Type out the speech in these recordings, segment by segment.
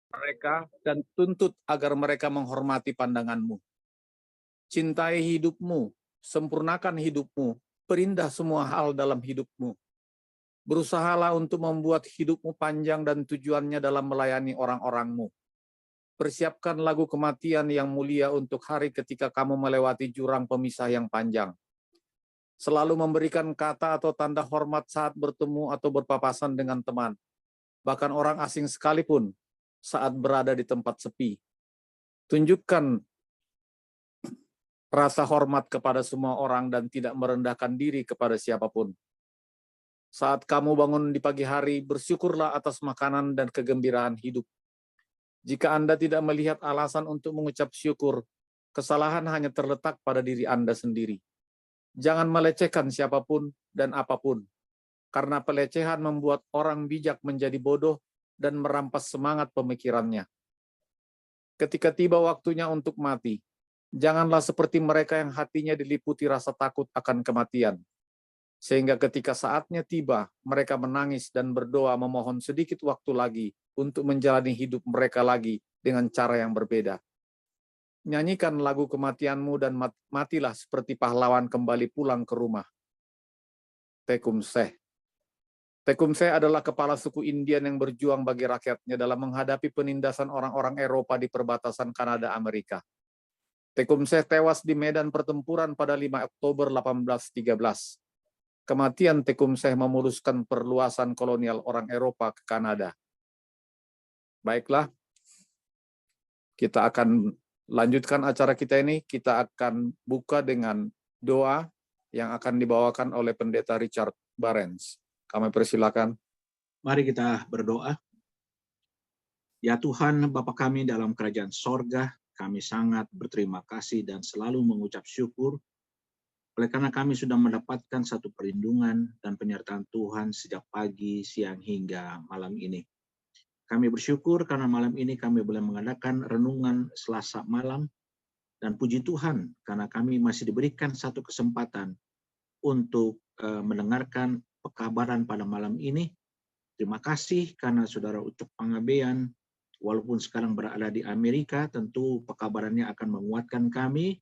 mereka dan tuntut agar mereka menghormati pandanganmu. Cintai hidupmu, sempurnakan hidupmu, perindah semua hal dalam hidupmu. Berusahalah untuk membuat hidupmu panjang dan tujuannya dalam melayani orang-orangmu. Persiapkan lagu kematian yang mulia untuk hari ketika kamu melewati jurang pemisah yang panjang. Selalu memberikan kata atau tanda hormat saat bertemu atau berpapasan dengan teman, bahkan orang asing sekalipun saat berada di tempat sepi. Tunjukkan rasa hormat kepada semua orang dan tidak merendahkan diri kepada siapapun. Saat kamu bangun di pagi hari, bersyukurlah atas makanan dan kegembiraan hidup. Jika Anda tidak melihat alasan untuk mengucap syukur, kesalahan hanya terletak pada diri Anda sendiri. Jangan melecehkan siapapun dan apapun, karena pelecehan membuat orang bijak menjadi bodoh dan merampas semangat pemikirannya. Ketika tiba waktunya untuk mati, janganlah seperti mereka yang hatinya diliputi rasa takut akan kematian. Sehingga ketika saatnya tiba, mereka menangis dan berdoa memohon sedikit waktu lagi untuk menjalani hidup mereka lagi dengan cara yang berbeda. Nyanyikan lagu kematianmu dan matilah seperti pahlawan kembali pulang ke rumah. Tecumseh. Tecumseh adalah kepala suku Indian yang berjuang bagi rakyatnya dalam menghadapi penindasan orang-orang Eropa di perbatasan Kanada-Amerika. Tecumseh tewas di medan pertempuran pada 5 Oktober 1813. Kematian Tecumseh memuluskan perluasan kolonial orang Eropa ke Kanada. Baiklah, kita akan lanjutkan acara kita ini. Kita akan buka dengan doa yang akan dibawakan oleh Pendeta Richard Barents. Kami persilakan. Mari kita berdoa. Ya Tuhan, Bapa kami dalam kerajaan sorga, kami sangat berterima kasih dan selalu mengucap syukur oleh karena kami sudah mendapatkan satu perlindungan dan penyertaan Tuhan sejak pagi, siang, hingga malam ini. Kami bersyukur karena malam ini kami boleh mengadakan renungan Selasa malam, dan puji Tuhan karena kami masih diberikan satu kesempatan untuk mendengarkan pekabaran pada malam ini. Terima kasih karena Saudara Ucok Pangabean, walaupun sekarang berada di Amerika, tentu pekabarannya akan menguatkan kami,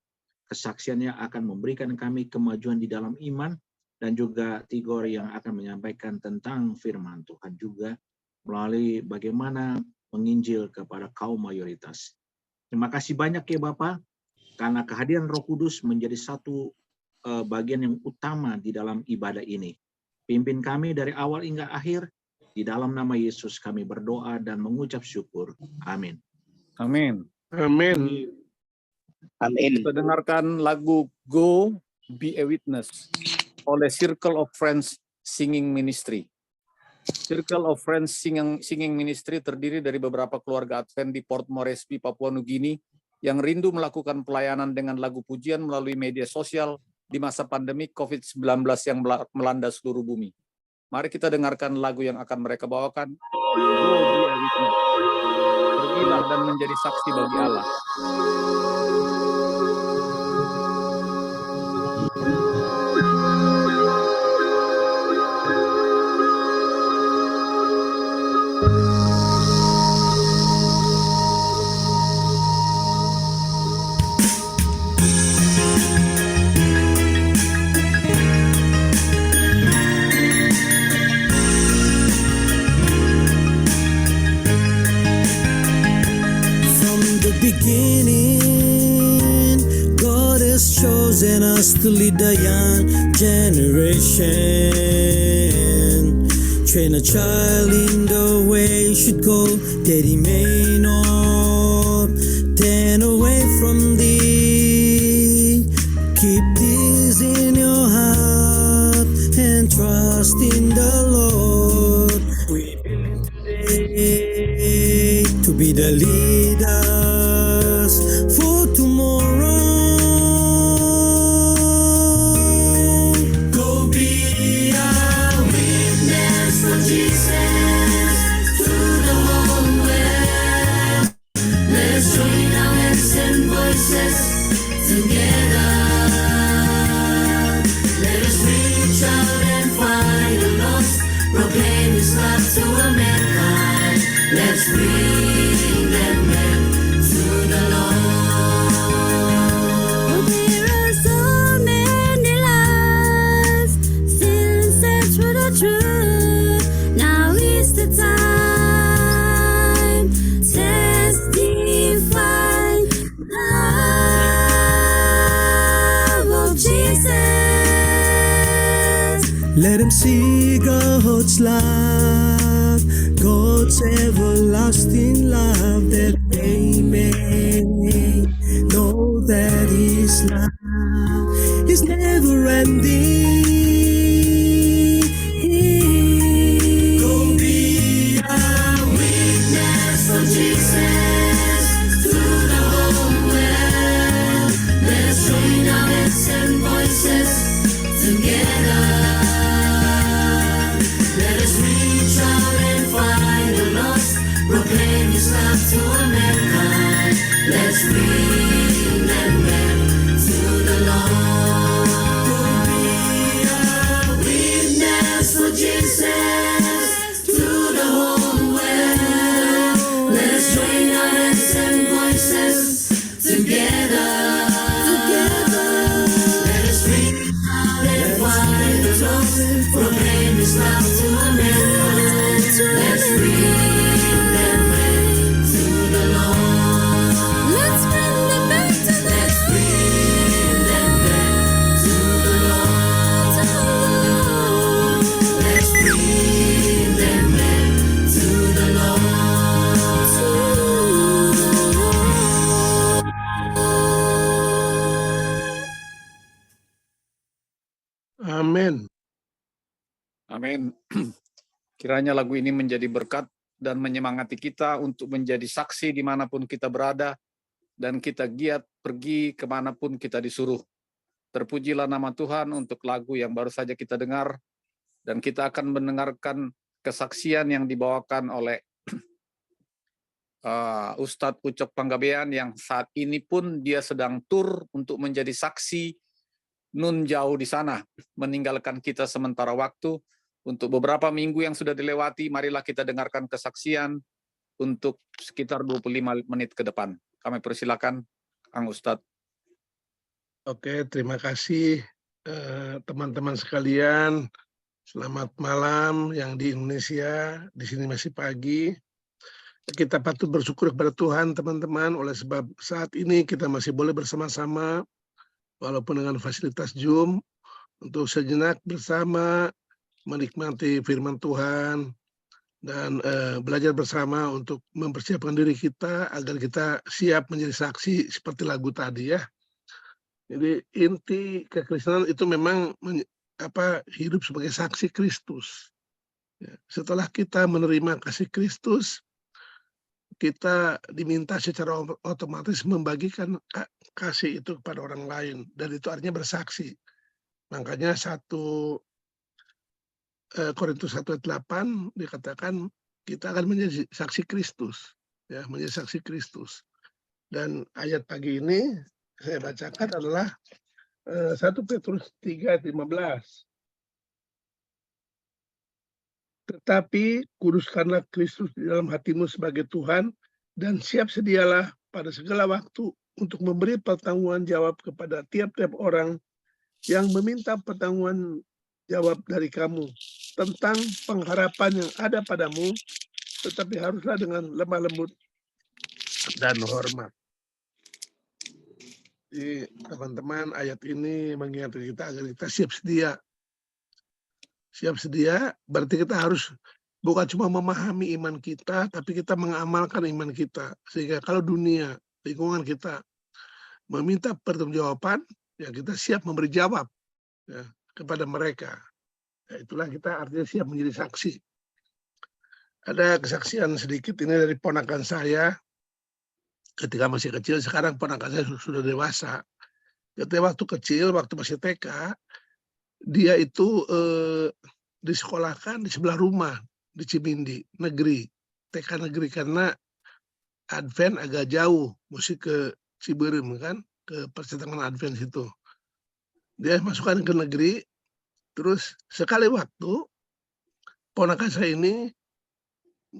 kesaksiannya akan memberikan kami kemajuan di dalam iman, dan juga Tigor yang akan menyampaikan tentang firman Tuhan juga melalui bagaimana menginjil kepada kaum mayoritas. Terima kasih banyak ya Bapak, karena kehadiran Roh Kudus menjadi satu bagian yang utama di dalam ibadah ini. Pimpin kami dari awal hingga akhir, di dalam nama Yesus kami berdoa dan mengucap syukur. Amin. Amin. Amin. Amin. Kita dengarkan lagu Go Be a Witness oleh Circle of Friends Singing Ministry. Circle of Friends Singing Ministry terdiri dari beberapa keluarga Advent di Port Moresby, Papua Nugini yang rindu melakukan pelayanan dengan lagu pujian melalui media sosial di masa pandemi COVID-19 yang melanda seluruh bumi. Mari kita dengarkan lagu yang akan mereka bawakan. Go Be a Witness. Pergilah dan menjadi saksi bagi Allah. Beginning, God has chosen us to lead the young generation. Train a child in the way he should go, that he may not turn away from thee. Keep this in your heart and trust in the Lord. We believe today to be the leaders for tomorrow. Go be a witness for Jesus to the whole world. Let's join our hands and voices together. Let us reach out and find the lost, proclaim His love to all mankind. Let's bring Let them see God's love, God's everlasting love, that they may know that His love is never ending. Go be a witness for Jesus to the whole world. Let us join our heads and voices together. Let us reach out and find the lost, proclaim His love to all mankind. Let's bring them back to the Lord. Be a witness for Jesus to the whole world. Let us join our hands and voices together. Let us reach out and find the lost, proclaim His love to all mankind. Let's bring them back to the Lord. Let's bring them back to the Lord. Let's bring them back to the Lord. Let's bring them back to the Lord. Amin. Amin. Kiranya lagu ini menjadi berkat dan menyemangati kita untuk menjadi saksi dimanapun kita berada, dan kita giat pergi kemanapun kita disuruh. Terpujilah nama Tuhan untuk lagu yang baru saja kita dengar, dan kita akan mendengarkan kesaksian yang dibawakan oleh Ustadz Ucok Panggabean, yang saat ini pun dia sedang tur untuk menjadi saksi nun jauh di sana, meninggalkan kita sementara waktu. Untuk beberapa minggu yang sudah dilewati, marilah kita dengarkan kesaksian untuk sekitar 25 menit ke depan. Kami persilakan, Kang Ustadz. Oke, terima kasih teman-teman sekalian. Selamat malam yang di Indonesia, di sini masih pagi. Kita patut bersyukur kepada Tuhan, teman-teman, oleh sebab saat ini kita masih boleh bersama-sama, walaupun dengan fasilitas Zoom, untuk sejenak bersama menikmati firman Tuhan dan belajar bersama untuk mempersiapkan diri kita agar kita siap menjadi saksi seperti lagu tadi ya. Jadi inti kekristenan itu memang hidup sebagai saksi Kristus. Ya, setelah kita menerima kasih Kristus, kita diminta secara otomatis membagikan kasih itu kepada orang lain, dan itu artinya bersaksi. Makanya 1 Korintus 1 ayat 8 dikatakan kita akan menjadi saksi Kristus, ya, menjadi saksi Kristus. Dan ayat pagi ini saya bacakan adalah 1 Petrus 3 ayat 15. Tetapi kuduskanlah Kristus di dalam hatimu sebagai Tuhan, dan siap sedialah pada segala waktu untuk memberi pertanggungan jawab kepada tiap-tiap orang yang meminta pertanggungan jawab dari kamu tentang pengharapan yang ada padamu, tetapi haruslah dengan lemah lembut dan hormat. Jadi teman-teman, ayat ini mengingatkan kita agar kita siap sedia. Siap sedia berarti kita harus bukan cuma memahami iman kita, tapi kita mengamalkan iman kita. Sehingga kalau dunia, lingkungan kita meminta pertanggungjawaban, ya kita siap memberi jawab ya, kepada mereka. Ya, itulah kita artinya siap menjadi saksi. Ada kesaksian sedikit ini dari ponakan saya ketika masih kecil. Sekarang ponakan saya sudah dewasa. Ketika waktu kecil, waktu masih TK, dia itu disekolahkan di sebelah rumah di Cimindi negeri, TK negeri, karena Advent agak jauh, mesti ke Ciberem kan, ke percetakan Advent situ. Dia masukkan ke negeri. Terus sekali waktu ponakan saya ini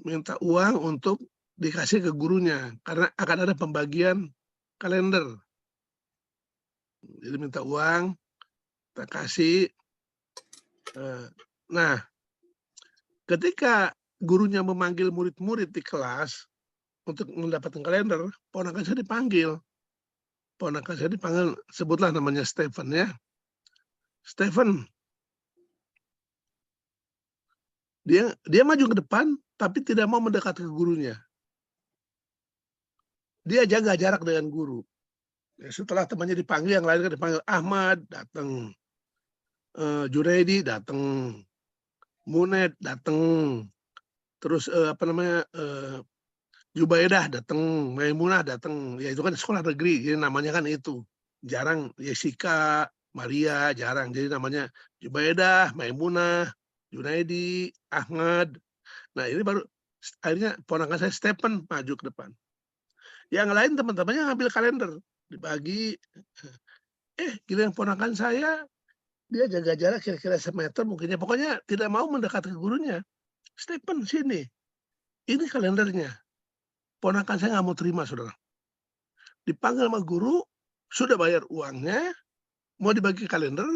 minta uang untuk dikasih ke gurunya karena akan ada pembagian kalender. Jadi minta uang, kita kasih. Nah, ketika gurunya memanggil murid-murid di kelas untuk mendapatkan kalender, ponakan saya dipanggil. Ponakan saya dipanggil, sebutlah namanya Stephen ya. Stephen, Dia maju ke depan, tapi tidak mau mendekat ke gurunya. Dia jaga jarak dengan guru. Ya, setelah temannya dipanggil, yang lain kan dipanggil Ahmad, datang. Junaidi datang. Muned datang. Terus Jubaidah datang. Maimunah datang. Ya itu kan sekolah negeri, jadi namanya kan itu. Jarang Jessica, Maria, jarang. Jadi namanya Jubaidah, Maimunah, Junaidi, Ahmad. Nah ini baru akhirnya ponakan saya Stephen maju ke depan. Yang lain teman-temannya ngambil kalender, dibagi. Giliran ponakan saya, dia jaga jarak kira-kira semeter mungkinnya. Pokoknya tidak mau mendekat ke gurunya. Stephen sini, ini kalendernya. Ponakan saya nggak mau terima, saudara. Dipanggil sama guru, sudah bayar uangnya, mau dibagi kalender,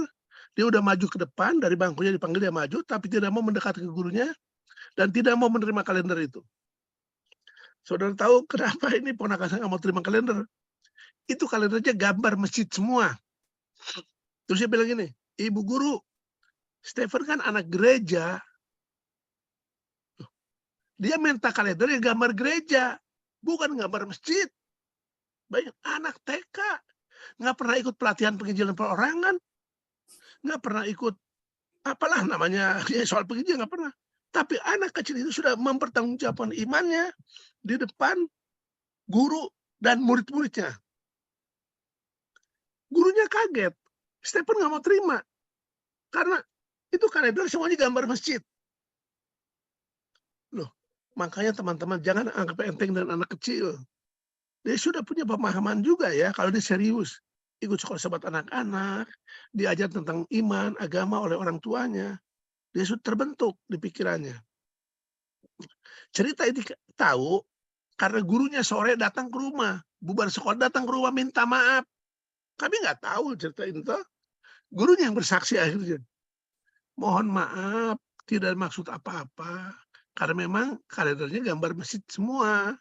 dia udah maju ke depan, dari bangkunya dipanggil dia maju, tapi tidak mau mendekat ke gurunya, dan tidak mau menerima kalender itu. Saudara tahu kenapa ini ponakan saya nggak mau terima kalender? Itu kalendernya gambar masjid semua. Terus dia bilang gini, Ibu guru, Stephen kan anak gereja. Dia minta kalender yang gambar gereja, bukan gambar masjid. Banyak anak TK, nggak pernah ikut pelatihan penginjilan perorangan, nggak pernah ikut apalah namanya soal penginjilan, nggak pernah. Tapi anak kecil itu sudah mempertanggungjawabkan imannya di depan guru dan murid-muridnya. Gurunya kaget, Stephen nggak mau terima karena itu kalender semuanya gambar masjid. Loh, makanya teman-teman jangan anggap enteng dan anak kecil. Dia sudah punya pemahaman juga ya kalau dia serius. Ikut sekolah sahabat anak-anak, diajar tentang iman, agama oleh orang tuanya. Dia sudah terbentuk di pikirannya. Cerita ini tahu karena gurunya sore datang ke rumah. Bubar sekolah datang ke rumah minta maaf. Kami nggak tahu cerita ini toh. Gurunya yang bersaksi akhirnya. Mohon maaf, tidak maksud apa-apa. Karena memang kalendernya gambar masjid semua.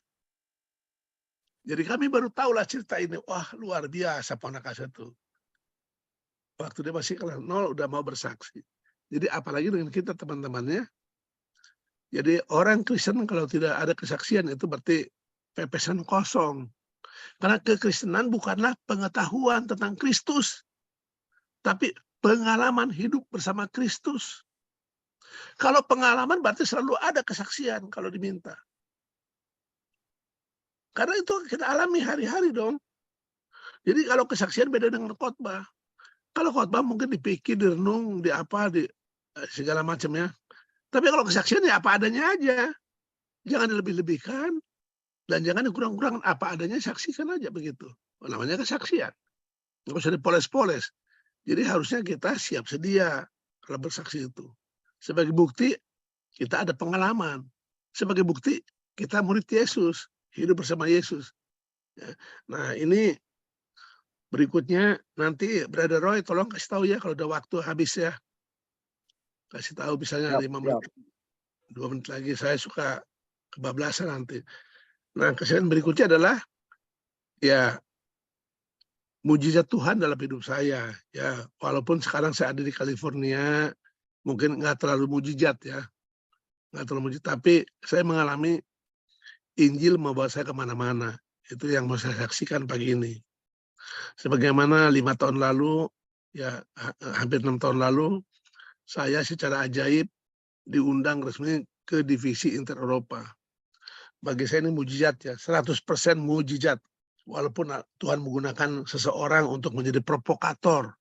Jadi kami baru tahulah cerita ini. Wah, luar biasa ponakan saya tuh. Waktu dia masih kelas 0 udah mau bersaksi. Jadi apalagi dengan kita teman-temannya. Jadi orang Kristen kalau tidak ada kesaksian itu berarti pepesan kosong. Karena kekristenan bukanlah pengetahuan tentang Kristus. Tapi pengalaman hidup bersama Kristus. Kalau pengalaman berarti selalu ada kesaksian kalau diminta. Karena itu kita alami hari-hari dong. Jadi kalau kesaksian beda dengan khotbah. Kalau khotbah mungkin dipikir, direnung, di segala macamnya. Tapi kalau kesaksian ya apa adanya aja. Jangan dilebih-lebihkan. Dan jangan dikurang-kurangkan, apa adanya saksikan aja begitu. Namanya kesaksian. Nggak usah dipoles-poles. Jadi harusnya kita siap sedia kalau bersaksi itu. Sebagai bukti kita ada pengalaman. Sebagai bukti kita murid Yesus. Hidup bersama Yesus. Nah ini berikutnya nanti Brother Roy tolong kasih tahu ya kalau udah waktu habis ya. Kasih tahu misalnya 5 menit, 2 menit lagi, saya suka kebablasan nanti. Nah kesalahan berikutnya adalah ya mujizat Tuhan dalam hidup saya. Ya walaupun sekarang saya ada di California, mungkin nggak terlalu mujizat ya. Nggak terlalu mujizat, tapi saya mengalami Injil membawa saya kemana-mana. Itu yang mau saya saksikan pagi ini. Sebagaimana 5 tahun lalu, ya hampir 6 tahun lalu, saya secara ajaib diundang resmi ke divisi Inter Eropa. Bagi saya ini mujizat ya, 100% mujizat. Walaupun Tuhan menggunakan seseorang untuk menjadi provokator,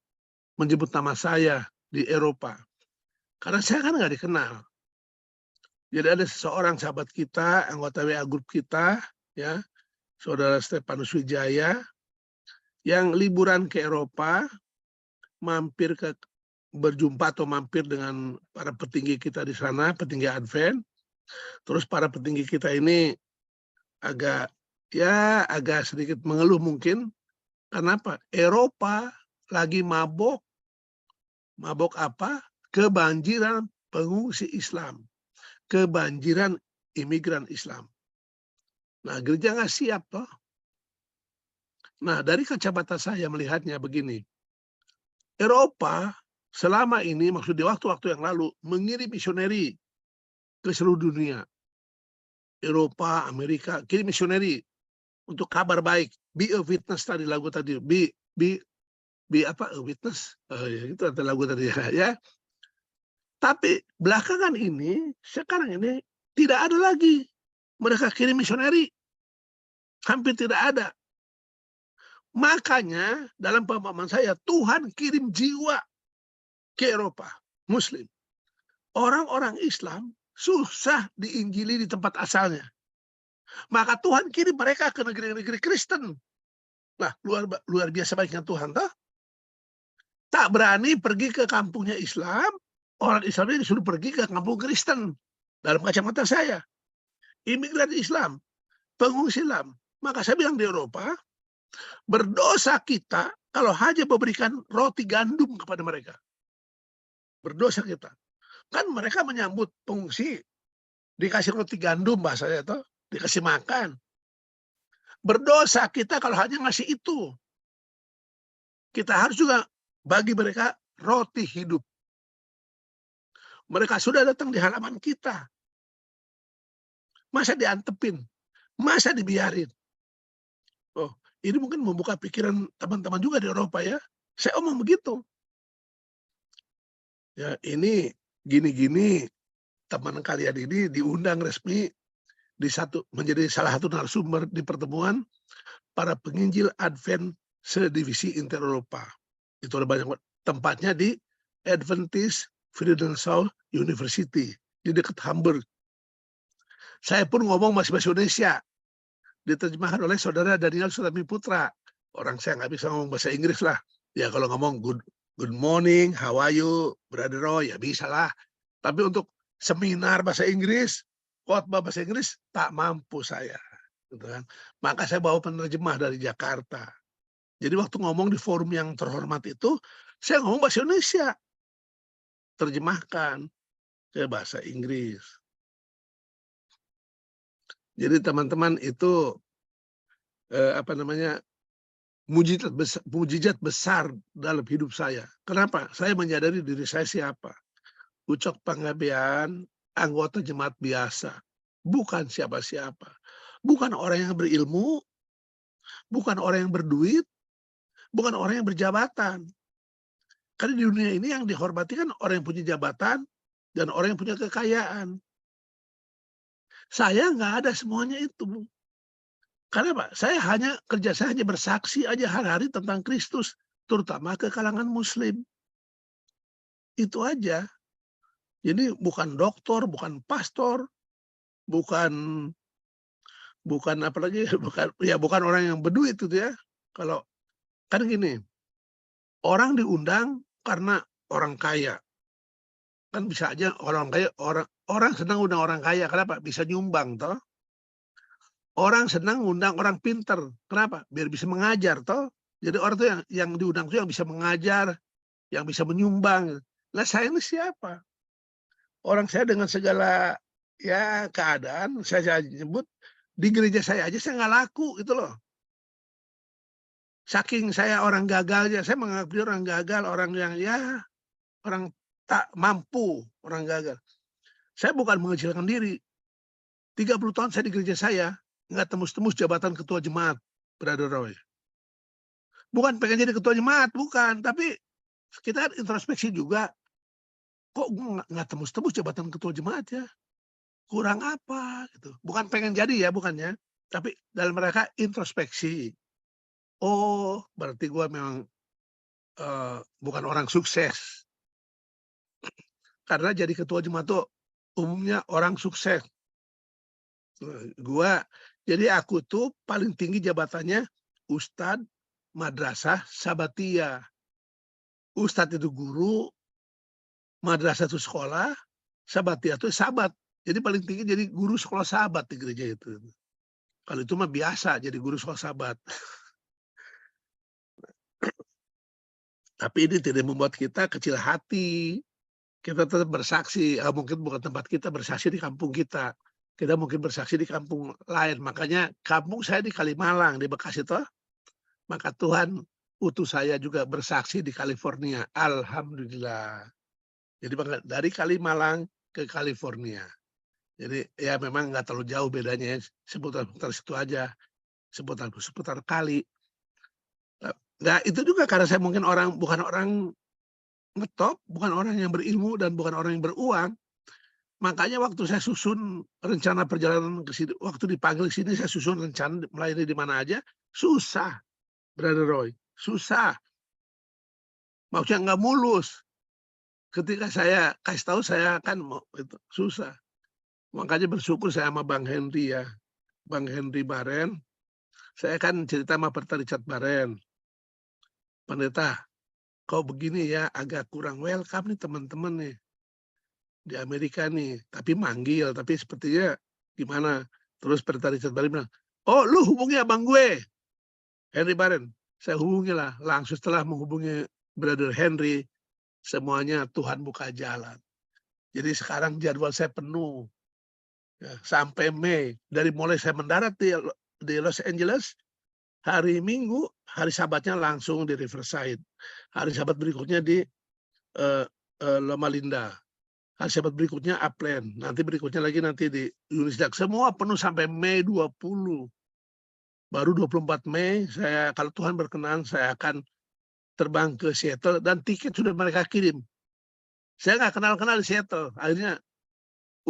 menyebut nama saya di Eropa. Karena saya kan nggak dikenal. Jadi ada seseorang sahabat kita, anggota WA grup kita, ya, Saudara Stefanus Wijaya, yang liburan ke Eropa, berjumpa atau mampir dengan para petinggi kita di sana, petinggi Advent. Terus para petinggi kita ini agak sedikit mengeluh mungkin. Kenapa? Eropa lagi mabok. Mabok apa? Kebanjiran pengungsi Islam. Kebanjiran imigran Islam. Nah, gereja nggak siap toh. Nah, dari kacamata saya melihatnya begini. Eropa selama ini, maksud di waktu-waktu yang lalu, mengirim misioneri ke seluruh dunia. Eropa, Amerika, kirim misioneri untuk kabar baik. Be a witness tadi lagu tadi. Be apa? A witness. Ya, itu ada lagu tadi ya. Tapi belakangan ini, sekarang ini tidak ada lagi mereka kirim misioneri. Hampir tidak ada. Makanya dalam pemahaman saya, Tuhan kirim jiwa ke Eropa, Muslim. Orang-orang Islam susah diinjili di tempat asalnya. Maka Tuhan kirim mereka ke negeri-negeri Kristen. Nah, luar biasa baiknya Tuhan, toh? Tak berani pergi ke kampungnya Islam, orang Islam ini disuruh pergi ke kampung Kristen. Dalam kacamata saya, imigran Islam, pengungsi Islam. Maka saya bilang di Eropa, berdosa kita kalau hanya memberikan roti gandum kepada mereka. Berdosa kita. Kan mereka menyambut pengungsi, dikasih roti gandum bahasanya itu, dikasih makan. Berdosa kita kalau hanya ngasih itu. Kita harus juga bagi mereka roti hidup. Mereka sudah datang di halaman kita. Masa diantepin? Masa dibiarin? Oh, ini mungkin membuka pikiran teman-teman juga di Eropa ya. Saya omong begitu. Ya, ini gini-gini teman kalian ini diundang resmi menjadi salah satu narasumber di pertemuan para penginjil Advent sedivisi Inter Eropa. Itu ada banyak tempatnya di Adventist Friedensau University di dekat Hamburg. Saya pun ngomong masih bahasa Indonesia, diterjemahkan oleh saudara Daniel Sutami Putra. Orang saya nggak bisa ngomong bahasa Inggris lah. Ya kalau ngomong good morning, how are you, brother Roy, ya bisa lah. Tapi untuk seminar bahasa Inggris, khotbah bahasa Inggris, tak mampu saya. Gitu kan. Maka saya bawa penerjemah dari Jakarta. Jadi waktu ngomong di forum yang terhormat itu, saya ngomong bahasa Indonesia. Terjemahkan ke bahasa Inggris. Jadi teman-teman itu mujizat besar dalam hidup saya. Kenapa? Saya menyadari diri saya siapa. Ucok Panggabean, anggota jemaat biasa, bukan siapa-siapa, bukan orang yang berilmu, bukan orang yang berduit, bukan orang yang berjabatan. Karena di dunia ini yang dihormati kan orang yang punya jabatan dan orang yang punya kekayaan. Saya nggak ada semuanya itu. Karena Pak, saya hanya bersaksi aja hari-hari tentang Kristus, terutama ke kalangan Muslim. Itu aja. Jadi bukan doktor, bukan pastor, bukan apalagi, bukan orang yang berduit itu ya. Kalau kan gini, orang diundang karena orang kaya. Kan bisa aja orang kaya, orang senang undang orang kaya. Kenapa? Bisa nyumbang toh. Orang senang undang orang pinter. Kenapa? Biar bisa mengajar toh. Jadi orang tuh yang diundang tuh yang bisa mengajar, yang bisa menyumbang. Lah saya ini siapa? Orang saya dengan segala ya keadaan, saya nyebut di gereja saya aja saya nggak laku gitu loh. Saking saya orang gagalnya, saya menganggap dia orang gagal, orang yang ya orang tak mampu, orang gagal. Saya bukan mengecilkan diri. 30 tahun saya di gereja saya, nggak tembus-tembus jabatan ketua jemaat, Brother Roy. Bukan pengen jadi ketua jemaat, bukan. Tapi kita kan introspeksi juga. Kok nggak tembus-tembus jabatan ketua jemaat ya? Kurang apa? Gitu. Bukan pengen jadi ya, bukannya. Tapi dalam mereka introspeksi. Oh, berarti gue memang bukan orang sukses. Karena jadi ketua jemaat itu umumnya orang sukses. Jadi aku tuh paling tinggi jabatannya Ustadz Madrasah Sabatia. Ustadz itu guru, madrasah itu sekolah, Sabatia itu sahabat. Jadi paling tinggi jadi guru sekolah sahabat di gereja itu. Kalau itu mah biasa jadi guru sekolah sahabat. Tapi ini tidak membuat kita kecil hati. Kita tetap bersaksi, mungkin bukan tempat kita bersaksi di kampung kita. Kita mungkin bersaksi di kampung lain. Makanya kampung saya di Kalimalang, di Bekasi toh. Maka Tuhan utus saya juga bersaksi di California. Alhamdulillah. Jadi dari Kalimalang ke California. Jadi ya memang nggak terlalu jauh bedanya ya, seputar situ aja, seputar kali. Nah itu juga karena saya mungkin bukan orang ngetop, bukan orang yang berilmu dan bukan orang yang beruang. Makanya waktu saya susun rencana perjalanan ke sini, waktu dipanggil ke sini saya susun rencana melayani di mana aja, susah, Brother Roy, susah. Maksudnya nggak mulus. Ketika saya kasih tahu saya kan mau itu susah. Makanya bersyukur saya sama Bang Henry ya, Bang Henry Baren. Saya kan cerita sama Pendeta Richard Baren. Pendeta, kau begini ya agak kurang welcome nih teman-teman nih di Amerika nih, tapi manggil, tapi sepertinya gimana? Terus Pendeta Richard Baren bilang, oh lu hubungi abang gue, Henry Baren. Saya hubungi lah, langsung setelah menghubungi Brother Henry, semuanya Tuhan buka jalan. Jadi sekarang jadwal saya penuh. Ya, sampai Mei, dari mulai saya mendarat di Los Angeles, hari Minggu, hari Sabatnya langsung di Riverside. Hari Sabat berikutnya di Loma Linda. Hari Sabat berikutnya Upland. Nanti berikutnya lagi nanti di Unisdak. Semua penuh sampai Mei 20. Baru 24 Mei, saya kalau Tuhan berkenan, saya akan terbang ke Seattle dan tiket sudah mereka kirim. Saya nggak kenal-kenal di Seattle. Akhirnya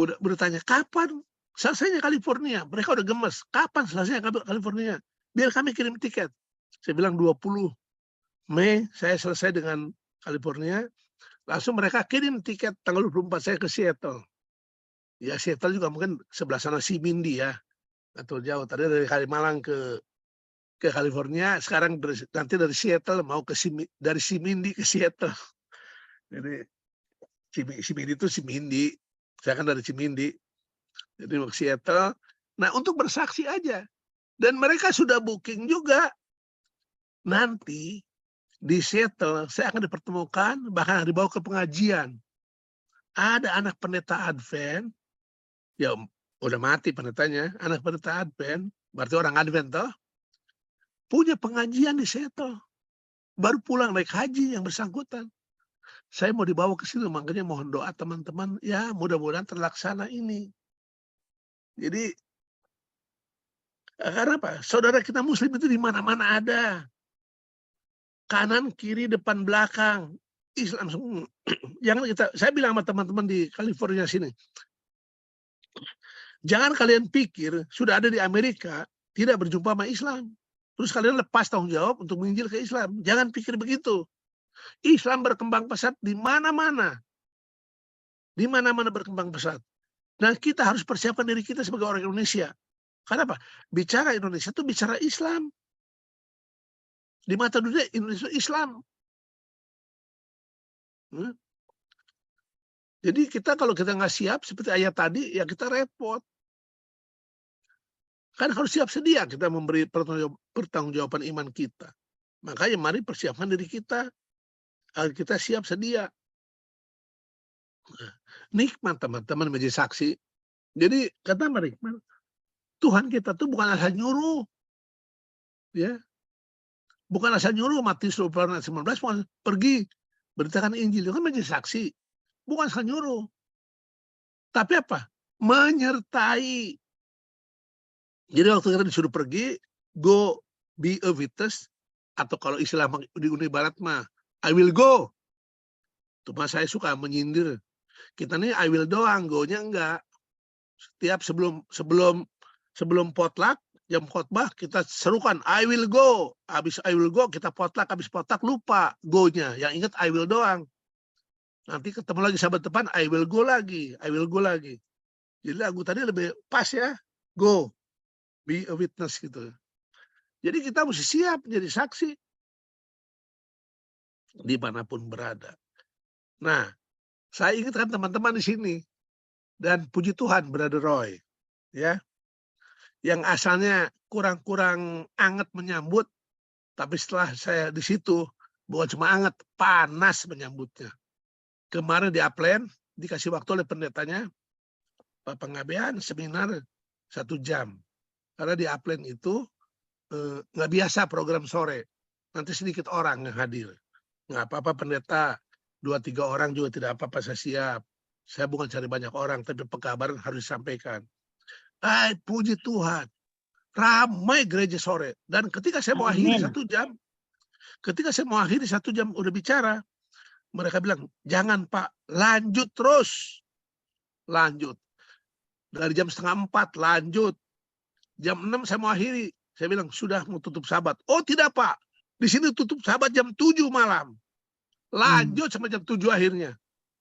udah bertanya, kapan selesainya California? Mereka udah gemes. Kapan selesainya California? Biar kami kirim tiket. Saya bilang 20 Mei saya selesai dengan California. Langsung mereka kirim tiket tanggal 24 saya ke Seattle. Ya Seattle juga mungkin sebelah sana Simindi ya. Atau jauh. Tadi dari Kalimalang ke California. Sekarang nanti dari Seattle mau dari Simindi ke Seattle. Jadi Simindi itu Simindi. Saya kan dari Cimindi, jadi mau ke Seattle. Nah untuk bersaksi aja. Dan mereka sudah booking juga. Nanti di Seattle saya akan dipertemukan, bahkan dibawa ke pengajian. Ada anak pendeta Advent, ya udah mati pendetanya, anak pendeta Advent, berarti orang Advent toh, punya pengajian di Seattle. Baru pulang naik haji yang bersangkutan. Saya mau dibawa ke sini, makanya mohon doa teman-teman, ya mudah-mudahan terlaksana ini. Jadi, karena apa? Saudara kita Muslim itu di mana-mana ada. Kanan, kiri, depan, belakang. Islam semua. Saya bilang sama teman-teman di California sini, jangan kalian pikir sudah ada di Amerika, tidak berjumpa sama Islam. Terus kalian lepas tanggung jawab untuk menginjil ke Islam. Jangan pikir begitu. Islam berkembang pesat di mana-mana. Di mana-mana berkembang pesat. Nah, kita harus persiapkan diri kita sebagai orang Indonesia. Kenapa? Bicara Indonesia itu bicara Islam. Di mata dunia Indonesia itu Islam. Jadi kita kalau kita nggak siap seperti ayat tadi, ya kita repot. Kan harus siap sedia kita memberi pertanggungjawaban iman kita. Makanya mari persiapkan diri kita agar kita siap sedia. Nikmat teman-teman menjadi saksi. Jadi kata nikmat. Tuhan kita tuh bukan asal nyuruh. Ya. Bukan asal nyuruh, Matius 19 pergi beritakan Injil. Itu kan menjadi saksi. Bukan asal nyuruh. Tapi apa? Menyertai. Jadi waktu kita disuruh pergi, go be a witness, atau kalau istilah di Uni Barat mah, I will go. Cuma saya suka menyindir. Kita nih I will doang, go-nya enggak. Setiap sebelum potluck, jam khotbah kita serukan I will go. Habis I will go kita potluck, habis potluck lupa go-nya. Yang ingat I will doang. Nanti ketemu lagi sahabat depan I will go lagi, I will go lagi. Jadi lagu tadi lebih pas ya. Go. Be a witness gitu. Jadi kita mesti siap jadi saksi dimanapun berada. Nah, saya ingatkan teman-teman di sini dan puji Tuhan, Brother Roy, ya, yang asalnya kurang-kurang anget menyambut, tapi setelah saya di situ bukan cuma anget, panas menyambutnya. Kemarin di Upland dikasih waktu oleh pendetanya, Pak Pengabean seminar 1 jam. Karena di Upland itu nggak biasa program sore. Nanti sedikit orang yang hadir. Nggak apa-apa pendeta, 2-3 orang juga tidak apa-apa, saya siap. Saya bukan cari banyak orang, tapi pekabaran harus disampaikan. Puji Tuhan, ramai gereja sore. Dan ketika saya mau akhiri Amin. 1 jam, udah bicara, mereka bilang, jangan Pak, lanjut terus. Lanjut. Dari jam 3:30, lanjut. Jam 6 saya mau akhiri. Saya bilang, sudah mau tutup sabat. Oh tidak Pak, di sini tutup sabat jam 7 malam. Lanjut sampai jam 7 akhirnya.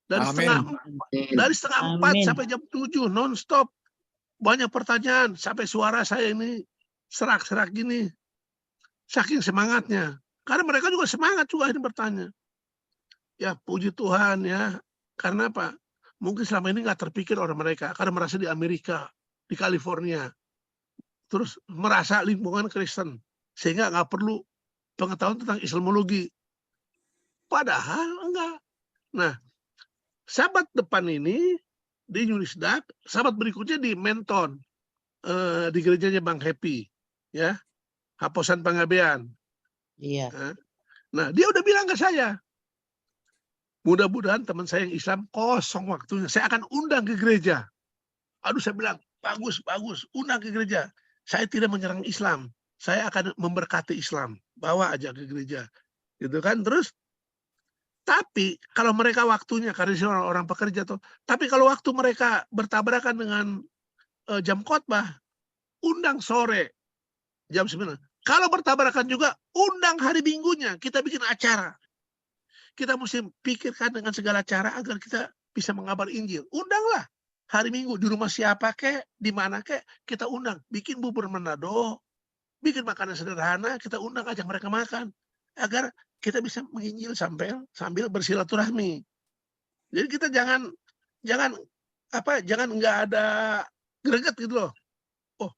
Dari Amin. setengah 4 Amin. sampai jam 7 non-stop. Banyak pertanyaan sampai suara saya ini serak-serak gini. Saking semangatnya. Karena mereka juga semangat juga ini bertanya. Ya puji Tuhan ya. Karena apa? Mungkin selama ini nggak terpikir orang mereka. Karena merasa di Amerika, di California. Terus merasa lingkungan Kristen. Sehingga nggak perlu pengetahuan tentang Islamologi. Padahal enggak. Nah, sabat depan ini di Unisdak, sabat berikutnya di Menton, di gerejanya Bang Happy, ya, Haposan Pangabean. Iya. Nah, dia udah bilang ke saya, mudah-mudahan teman saya yang Islam kosong waktunya, saya akan undang ke gereja. Aduh, saya bilang, bagus, undang ke gereja. Saya tidak menyerang Islam, saya akan memberkati Islam, bawa aja ke gereja. Gitu kan, terus tapi kalau mereka waktunya, karena di sini orang pekerja tuh, tapi kalau waktu mereka bertabrakan dengan jam khotbah, undang sore jam 9. Kalau bertabrakan juga, undang hari Minggunya, kita bikin acara. Kita mesti pikirkan dengan segala cara agar kita bisa mengabar Injil. Undanglah hari Minggu, di rumah siapa kek, di mana kek, kita undang. Bikin bubur Manado, bikin makanan sederhana, kita undang, ajak mereka makan. Agar kita bisa menginjil sambil bersilaturahmi. Jadi kita jangan nggak ada greget gitu loh. Oh,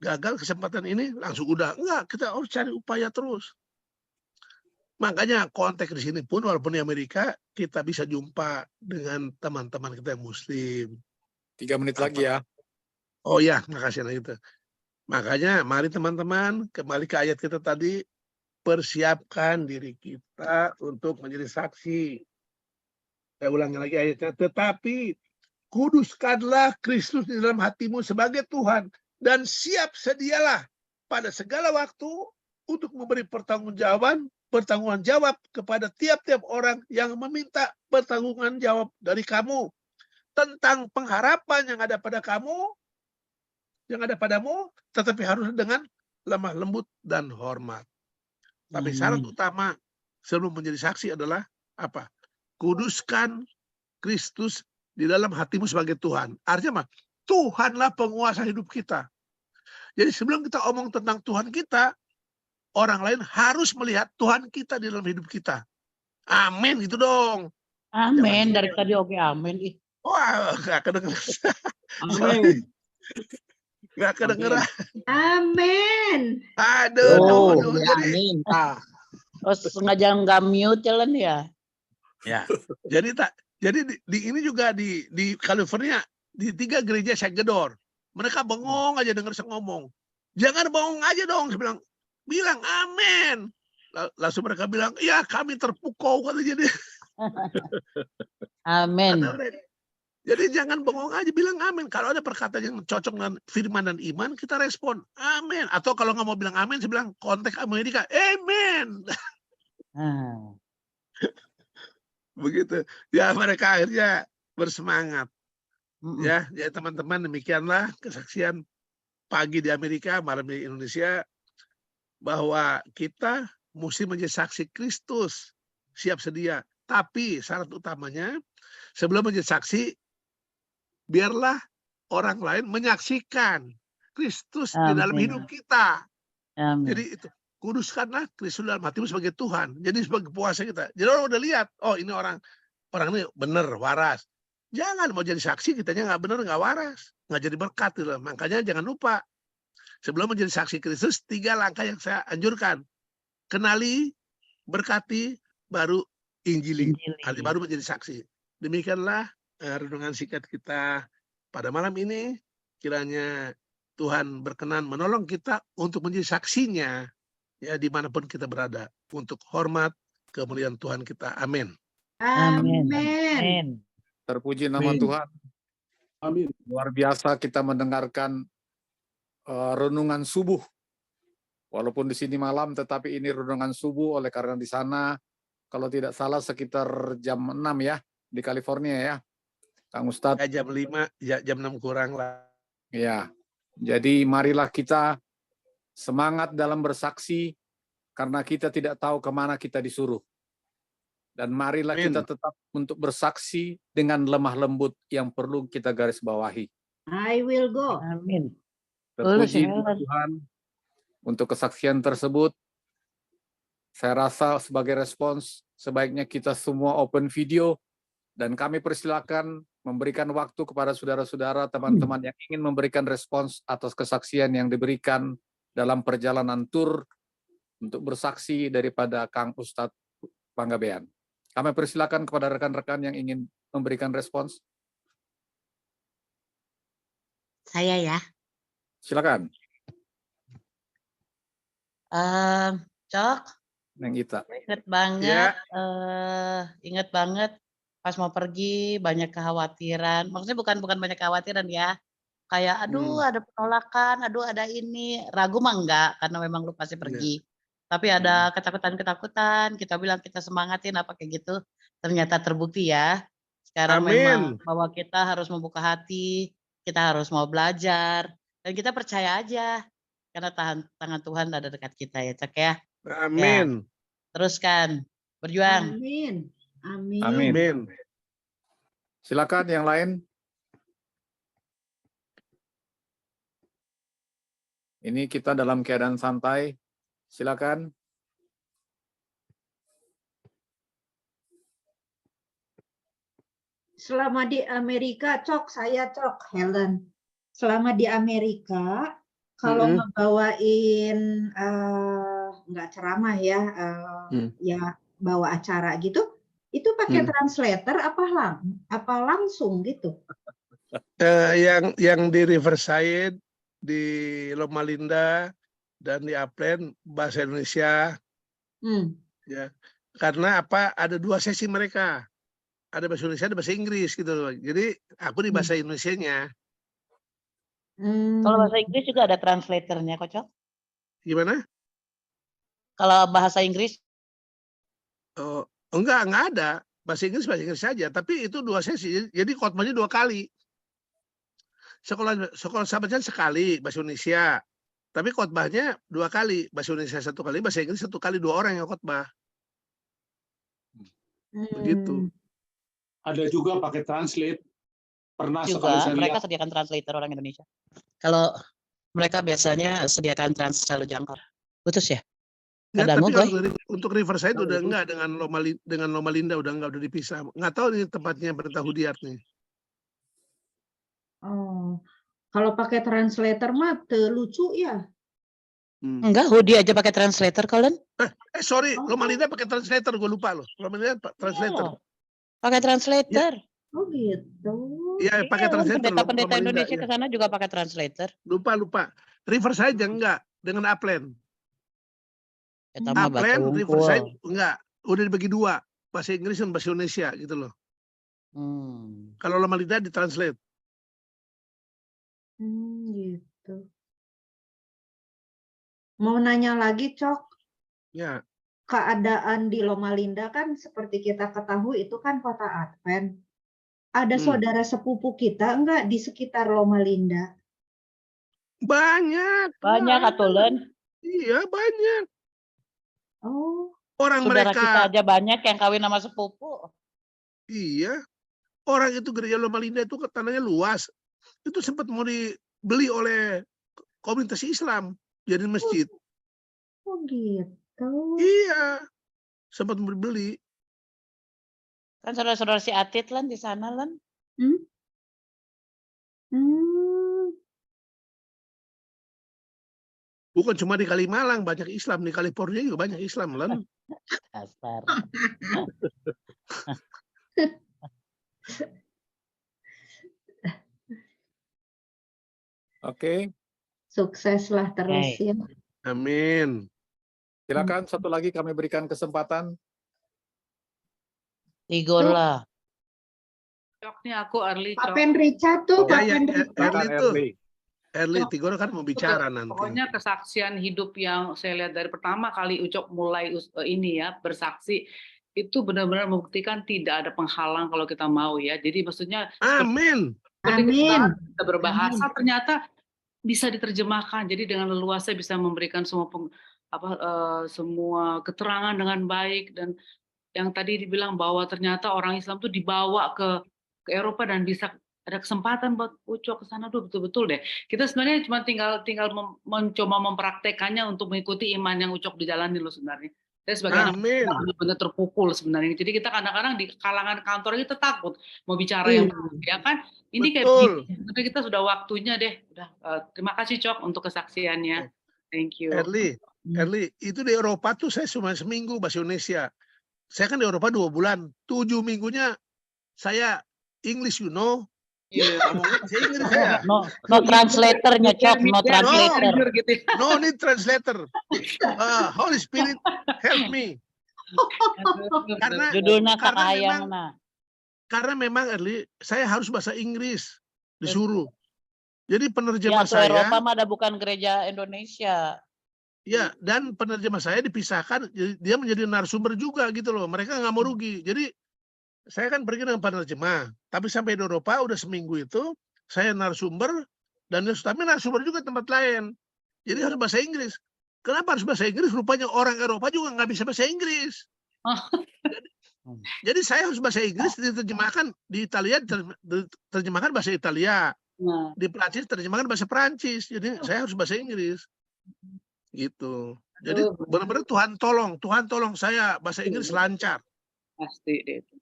gagal kesempatan ini langsung udah. Enggak, kita harus cari upaya terus. Makanya konteks di sini pun walaupun di Amerika kita bisa jumpa dengan teman-teman kita yang Muslim. 3 menit lagi ya. Oh ya, makasih nah itu. Makanya mari teman-teman kembali ke ayat kita tadi. Persiapkan diri kita untuk menjadi saksi. Saya ulangi lagi ayatnya. Tetapi kuduskanlah Kristus di dalam hatimu sebagai Tuhan. Dan siap sedialah pada segala waktu untuk memberi pertanggungjawaban kepada tiap-tiap orang yang meminta pertanggungan jawab dari kamu. Tentang pengharapan yang ada padamu, tetapi harus dengan lemah lembut dan hormat. Tapi syarat utama sebelum menjadi saksi adalah apa? Kuduskan Kristus di dalam hatimu sebagai Tuhan. Artinya apa? Tuhanlah penguasa hidup kita. Jadi sebelum kita omong tentang Tuhan kita, orang lain harus melihat Tuhan kita di dalam hidup kita. Amin gitu dong. Amin. Dari tadi oke amin. Wah, gak kedengeran. Amin. Gak kedengeran. Amin. Aduh. Ya, amin. Oh, sengaja nggak mute jalan ya? Ya. Jadi di ini juga di California di 3 gereja saya gedor. Mereka bengong aja dengar saya ngomong. Jangan bengong aja dong, saya bilang amin. Langsung mereka bilang, ya kami terpukau kata jadi. Amin. Jadi jangan bengong aja, bilang amin. Kalau ada perkataan yang cocok dengan firman dan iman, kita respon amin. Atau kalau nggak mau bilang amin, saya bilang konteks Amerika, amin. Begitu. Ya mereka akhirnya bersemangat. Ya teman-teman, demikianlah kesaksian pagi di Amerika, malam di Indonesia, bahwa kita mesti menjadi saksi Kristus, siap sedia. Tapi syarat utamanya, sebelum menjadi saksi, biarlah orang lain menyaksikan Kristus di dalam hidup kita. Amin. Jadi itu, kuduskanlah Kristus dalam hatimu sebagai Tuhan. Jadi sebagai puasa kita. Jadi orang udah lihat, oh ini orang ini benar, waras. Jangan mau jadi saksi, kitanya nggak benar, nggak waras. Nggak jadi berkat. Gitu. Makanya jangan lupa, sebelum menjadi saksi Kristus, 3 langkah yang saya anjurkan. Kenali, berkati, baru injili. Arti baru menjadi saksi. Demikianlah renungan singkat kita pada malam ini. Kiranya Tuhan berkenan menolong kita untuk menjadi saksinya ya dimanapun kita berada, untuk hormat kemuliaan Tuhan kita. Amin. Amin. Amin. Terpuji nama Amin. Tuhan. Amin. Luar biasa kita mendengarkan renungan subuh. Walaupun di sini malam, tetapi ini renungan subuh oleh karena di sana, kalau tidak salah sekitar jam 6 ya, di California ya, Kang Ustadz. Ya, jam 5, ya, jam 6 kurang lah. Ya, jadi marilah kita semangat dalam bersaksi, karena kita tidak tahu kemana kita disuruh. Dan marilah Amin. kita tetap untuk bersaksi dengan lemah lembut yang perlu kita garis bawahi. I will go. Amin. Lulus Terpuji ya, nama Helen. Tuhan untuk kesaksian tersebut. Saya rasa sebagai respons, sebaiknya kita semua open video, dan kami persilakan memberikan waktu kepada saudara-saudara, teman-teman yang ingin memberikan respons atas kesaksian yang diberikan dalam perjalanan tur untuk bersaksi daripada Kang Ustadz Panggabean. Kami persilakan kepada rekan-rekan yang ingin memberikan respons. Saya ya. Silakan, Cok, Neng Ita. ingat banget pas mau pergi banyak kekhawatiran. Maksudnya bukan banyak kekhawatiran ya. Kayak aduh ada penolakan, aduh ada ini. Ragu mah enggak karena memang lu pasti pergi. Tapi ada ketakutan-ketakutan, kita bilang kita semangatin apa kayak gitu. Ternyata terbukti ya. Sekarang memang Amin. bahwa kita harus membuka hati, kita harus mau belajar, dan kita percaya aja. Karena tangan Tuhan ada dekat kita ya, Cek ya. Amin. Teruskan, berjuang. Amin. Amin. Amin. Amin. Silakan yang lain. Ini kita dalam keadaan santai. Silakan. Selama di Amerika, saya Helen. Selama di Amerika, kalau ngebawain nggak ceramah ya, ya bawa acara gitu, itu pakai translator apa langsung gitu? Yang di Riverside, di Loma Linda, dan di Upland bahasa Indonesia. Ya, karena ada 2 sesi mereka. Ada bahasa Indonesia, ada bahasa Inggris gitu loh. Jadi aku di bahasa Indonesianya. Kalau bahasa Inggris juga ada translatornya, Kocok? Gimana? Kalau bahasa Inggris? Oh, enggak ada. Bahasa Inggris saja. Tapi itu 2 sesi. Jadi khotbahnya 2 kali. Sekolah sahabatnya sekali bahasa Indonesia. Tapi khotbahnya 2 kali. Bahasa Indonesia 1 kali, bahasa Inggris 1 kali, 2 orang yang khotbah. Begitu. Ada juga pakai translate. Pernah Juga, sekali saya mereka lihat. sediakan translator orang Indonesia. Kalau mereka biasanya sediakan selalu jangkau. Putus ya? Ya, Keadaanmu, tapi Boy? kalau untuk Riverside udah enggak, dengan Loma Linda udah enggak, udah dipisah. Nggak tahu nih tempatnya Berita Hudiat nih. Oh, kalau pakai translator mah lucu ya. Enggak, Hudi aja pakai translator, kalian? Sorry, Loma Linda pakai translator, gue lupa loh. Loma Linda translator. Pakai translator. Oh gitu. Iya, pakai translator. Pendeta-pendeta Loma Linda, Indonesia ya. ke sana juga pakai translator. Lupa. Riverside aja enggak, dengan Upland. Kita mah Upland, batu Riverside unggul. enggak. Udah dibagi 2, bahasa Inggris dan bahasa Indonesia gitu loh. Kalau Loma Linda ditranslate. Gitu. Mau nanya lagi, Cok. Ya. Keadaan di Loma Linda kan seperti kita ketahui itu kan kota Advent. Ada saudara sepupu kita enggak di sekitar Loma Linda? Banyak. Banyak, Atulen. Iya, banyak. Oh. Orang Saudara mereka. kita aja banyak yang kawin sama sepupu. Iya. Orang itu gereja Loma Linda itu tanahnya luas. Itu sempat mau dibeli oleh komunitas Islam. Jadi masjid. Oh gitu. Iya. Sempat mau dibeli. Kan saudara-saudara si Atit Lan di sana Lan. Bukan cuma di Kalimalang, banyak Islam. Di California juga banyak Islam, Lan. Dasar. Oke. Sukseslah terus ya. Amin. Silakan satu lagi kami berikan kesempatan. Igor lah. Cok nih aku Arli Pak Cok. Penrica tuh, Pak Ya, Penrica. Erli tuh. Erli. Erli, Tigor kan mau bicara Udah, nanti. Pokoknya kesaksian hidup yang saya lihat dari pertama kali Ucok mulai ini ya bersaksi itu benar-benar membuktikan tidak ada penghalang kalau kita mau ya. Jadi maksudnya Amin. seperti Amin. kita berbahasa ternyata bisa diterjemahkan. Jadi dengan leluasa bisa memberikan semua semua keterangan dengan baik, dan yang tadi dibilang bahwa ternyata orang Islam tuh dibawa ke Eropa dan bisa ada kesempatan buat Ucok ke sana tuh betul-betul deh. Kita sebenarnya cuma tinggal mencoba mempraktekannya untuk mengikuti iman yang Ucok dijalani loh sebenarnya. Saya sebagai anak Amin. benar-benar terpukul sebenarnya. Jadi kita kadang-kadang di kalangan kantor kita takut mau bicara yang ya kan. Ini kayak Betul. begini. Sebenarnya kita sudah waktunya deh. Udah terima kasih Cok untuk kesaksiannya. Thank you. Erli, itu di Eropa tuh saya cuma seminggu bahasa Indonesia. Saya kan di Eropa 2 bulan. 7 minggunya saya English, you know. Iya. Ngomongnya bahasa Inggris saya. No translatornya, Cok, no translator. Gitu. No need translator. Holy Spirit help me. Judulnya karena Kakayang memang- nah. Karena memang Erli, saya harus bahasa Inggris disuruh. Jadi Ya, penerjemah tuh Eropa saya, mah ada bukan gereja Indonesia. ya, dan penerjemah saya dipisahkan, jadi dia menjadi narasumber juga gitu loh. Mereka nggak mau rugi. Jadi saya kan pergi dengan penerjemah, tapi sampai di Eropa udah seminggu itu saya narasumber, dan tapi narasumber juga tempat lain. Jadi harus bahasa Inggris. Kenapa harus bahasa Inggris? Rupanya orang Eropa juga nggak bisa bahasa Inggris. Jadi saya harus bahasa Inggris diterjemahkan di Italia, diterjemahkan bahasa Italia. Nah, Di Prancis terjemahkan bahasa Prancis. Jadi saya harus bahasa Inggris. Gitu. Jadi benar-benar Tuhan tolong saya bahasa Inggris lancar. pasti deh itu.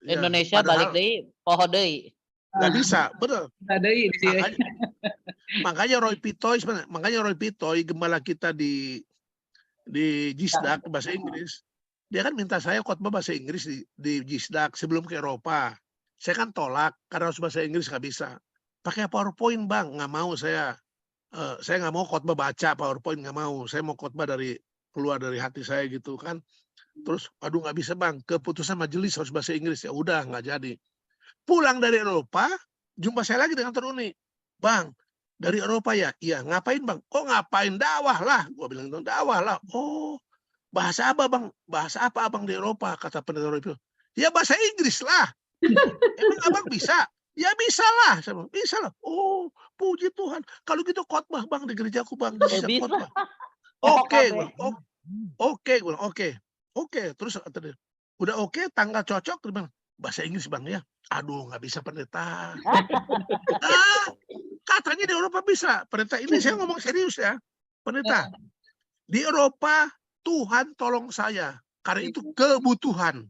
Ya, Indonesia padahal balik deui, poho deui. nggak bisa, benar. Ada ini sih. Makanya Roy Pitoy, gembala kita di Jisdak bahasa Inggris. Dia kan minta saya khotbah bahasa Inggris di Jisdak sebelum ke Eropa. Saya kan tolak karena harus bahasa Inggris nggak bisa. Pakai PowerPoint bang, nggak mau saya. Saya nggak mau khotbah baca PowerPoint, nggak mau. Saya mau khotbah keluar dari hati saya gitu kan. Terus, aduh nggak bisa bang, keputusan majelis harus bahasa Inggris. Ya udah nggak jadi. Pulang dari Eropa, jumpa saya lagi dengan Uni. Bang, dari Eropa ya? Iya, ngapain bang? Kok ngapain? Dakwah lah. Gua bilang dakwah lah. Oh, bahasa apa bang? Bahasa apa abang di Eropa? Kata pendeta itu. Ya bahasa Inggris lah. Emang abang bisa? Ya bisa lah. Bisa lah. Oh, puji Tuhan. Kalau gitu khotbah bang di gerejaku bang. Bisa khotbah. Oke, Oke, terus udah oke, tanggal cocok, dia bilang, bahasa Inggris bang ya. Aduh, nggak bisa pendeta. Katanya di Eropa bisa. Pendeta, ini saya ngomong serius ya. Pendeta, di Eropa Tuhan tolong saya. Karena itu kebutuhan.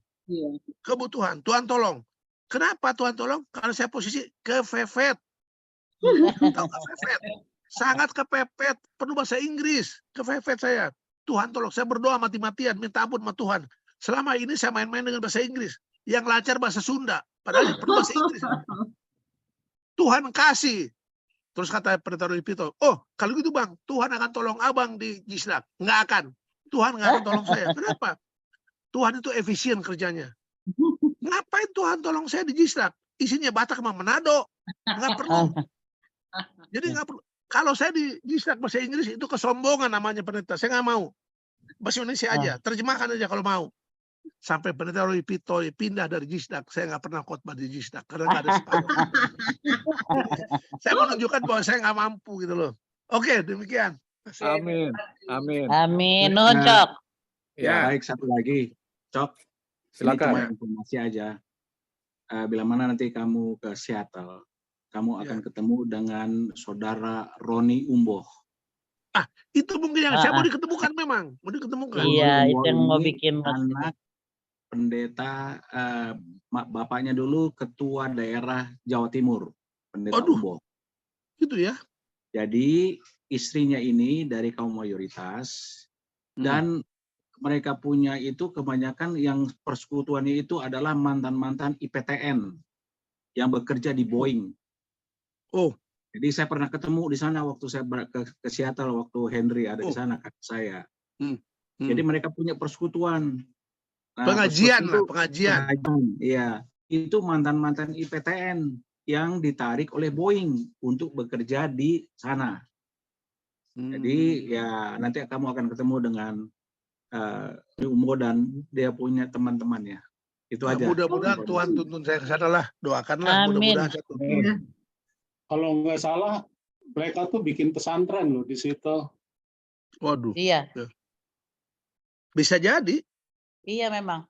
Kebutuhan, Tuhan tolong. Kenapa Tuhan tolong? Karena saya posisi kepepet. Tahu kepepet? Sangat kepepet, penuh bahasa Inggris. Kepepet saya. Tuhan tolong, saya berdoa mati-matian, minta ampun sama Tuhan. Selama ini saya main-main dengan bahasa Inggris. Yang lancar bahasa Sunda. Padahal perlu bahasa Inggris. Tuhan kasih. Terus kata pendeta Roy Pito, oh kalau gitu bang, Tuhan akan tolong abang di Jisdak. Nggak akan. Tuhan nggak akan tolong saya. Kenapa? Tuhan itu efisien kerjanya. Ngapain Tuhan tolong saya di Jisdak? Isinya Batak sama Manado. Nggak perlu. Jadi nggak perlu. Kalau saya di Jisdak bahasa Inggris itu kesombongan namanya pendeta. Saya nggak mau. Bahasa Indonesia aja. Terjemahkan aja kalau mau. Sampai pendeta Roy Pitoy pindah dari Jisdak. Saya nggak pernah khotbah di Jisdak. Karena nggak ada sepakat. Saya menunjukkan bahwa saya nggak mampu gitu loh. Oke, demikian. Amin. Amin. Amin. Nuhun, Cok. Ya, baik, satu lagi. Cok, Silakan. ini cuma informasi aja. Bila mana nanti kamu ke Seattle, kamu akan ketemu dengan saudara Roni Umboh. Itu mungkin yang saya mau diketemukan memang. Mau diketemukan. Iya, itu yang mau Ini bikin anak pendeta, bapaknya dulu ketua daerah Jawa Timur, pendeta Umboh. Gitu ya. Jadi istrinya ini dari kaum mayoritas dan mereka punya itu kebanyakan yang persekutuannya itu adalah mantan-mantan IPTN yang bekerja di Boeing. Oh. Jadi saya pernah ketemu di sana waktu saya ke Seattle, waktu Henry ada di sana kakak saya. Jadi mereka punya persekutuan. Nah, Pengajian lah, pengajian. Iya. itu mantan-mantan IPTN yang ditarik oleh Boeing untuk bekerja di sana. Jadi ya nanti kamu akan ketemu dengan Umo dan dia punya teman-temannya. Itu Nah, aja. mudah-mudahan Tuhan tuntun saya ke sana lah. Doakanlah Amin. mudah-mudahan saya tuntun. Kalau nggak salah, mereka tuh bikin pesantren loh di situ. Waduh, Iya, bisa jadi. iya memang.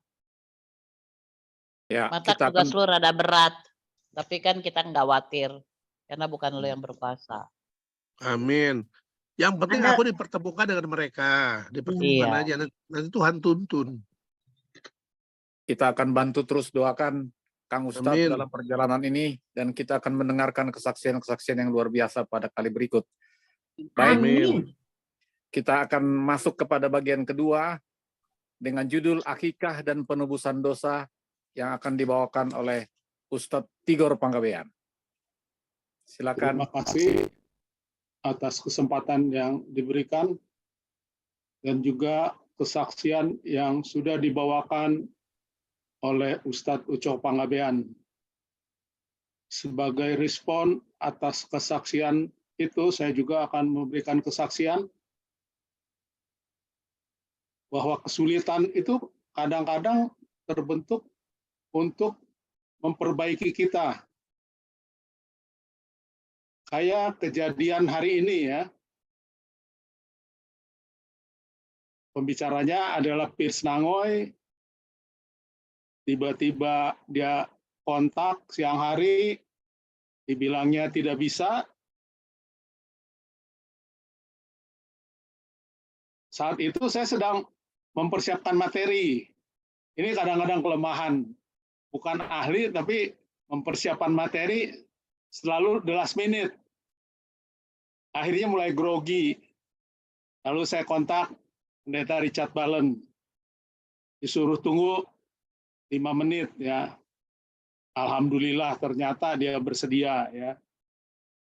Ya, Mata kita tugas akan lu rada berat, tapi kan kita nggak khawatir karena bukan lu yang berkuasa. Amin. Yang penting Ada- aku dipertemukan dengan mereka. Dipertemukan Iya. aja. Nanti Tuhan tuntun. kita akan bantu terus doakan Kang Ustadz Amin. dalam perjalanan ini dan kita akan mendengarkan kesaksian-kesaksian yang luar biasa pada kali berikut. Baik, Amin. kita akan masuk kepada bagian kedua dengan judul Akikah dan Penebusan Dosa yang akan dibawakan oleh Ustadz Tigor Panggabean. Silakan. Terima kasih atas kesempatan yang diberikan dan juga kesaksian yang sudah dibawakan oleh Ustadz Uco Panggabean. Sebagai respon atas kesaksian itu, saya juga akan memberikan kesaksian bahwa kesulitan itu kadang-kadang terbentuk untuk memperbaiki kita. Kayak kejadian hari ini ya. Pembicaranya adalah Piers Nangoy. Tiba-tiba dia kontak siang hari, dibilangnya tidak bisa. Saat itu saya sedang mempersiapkan materi. Ini kadang-kadang kelemahan. Bukan ahli, tapi mempersiapkan materi selalu the last minute. Akhirnya mulai grogi. Lalu saya kontak Pendeta Richard Ballen. Disuruh tunggu 5 menit ya. Alhamdulillah ternyata dia bersedia ya.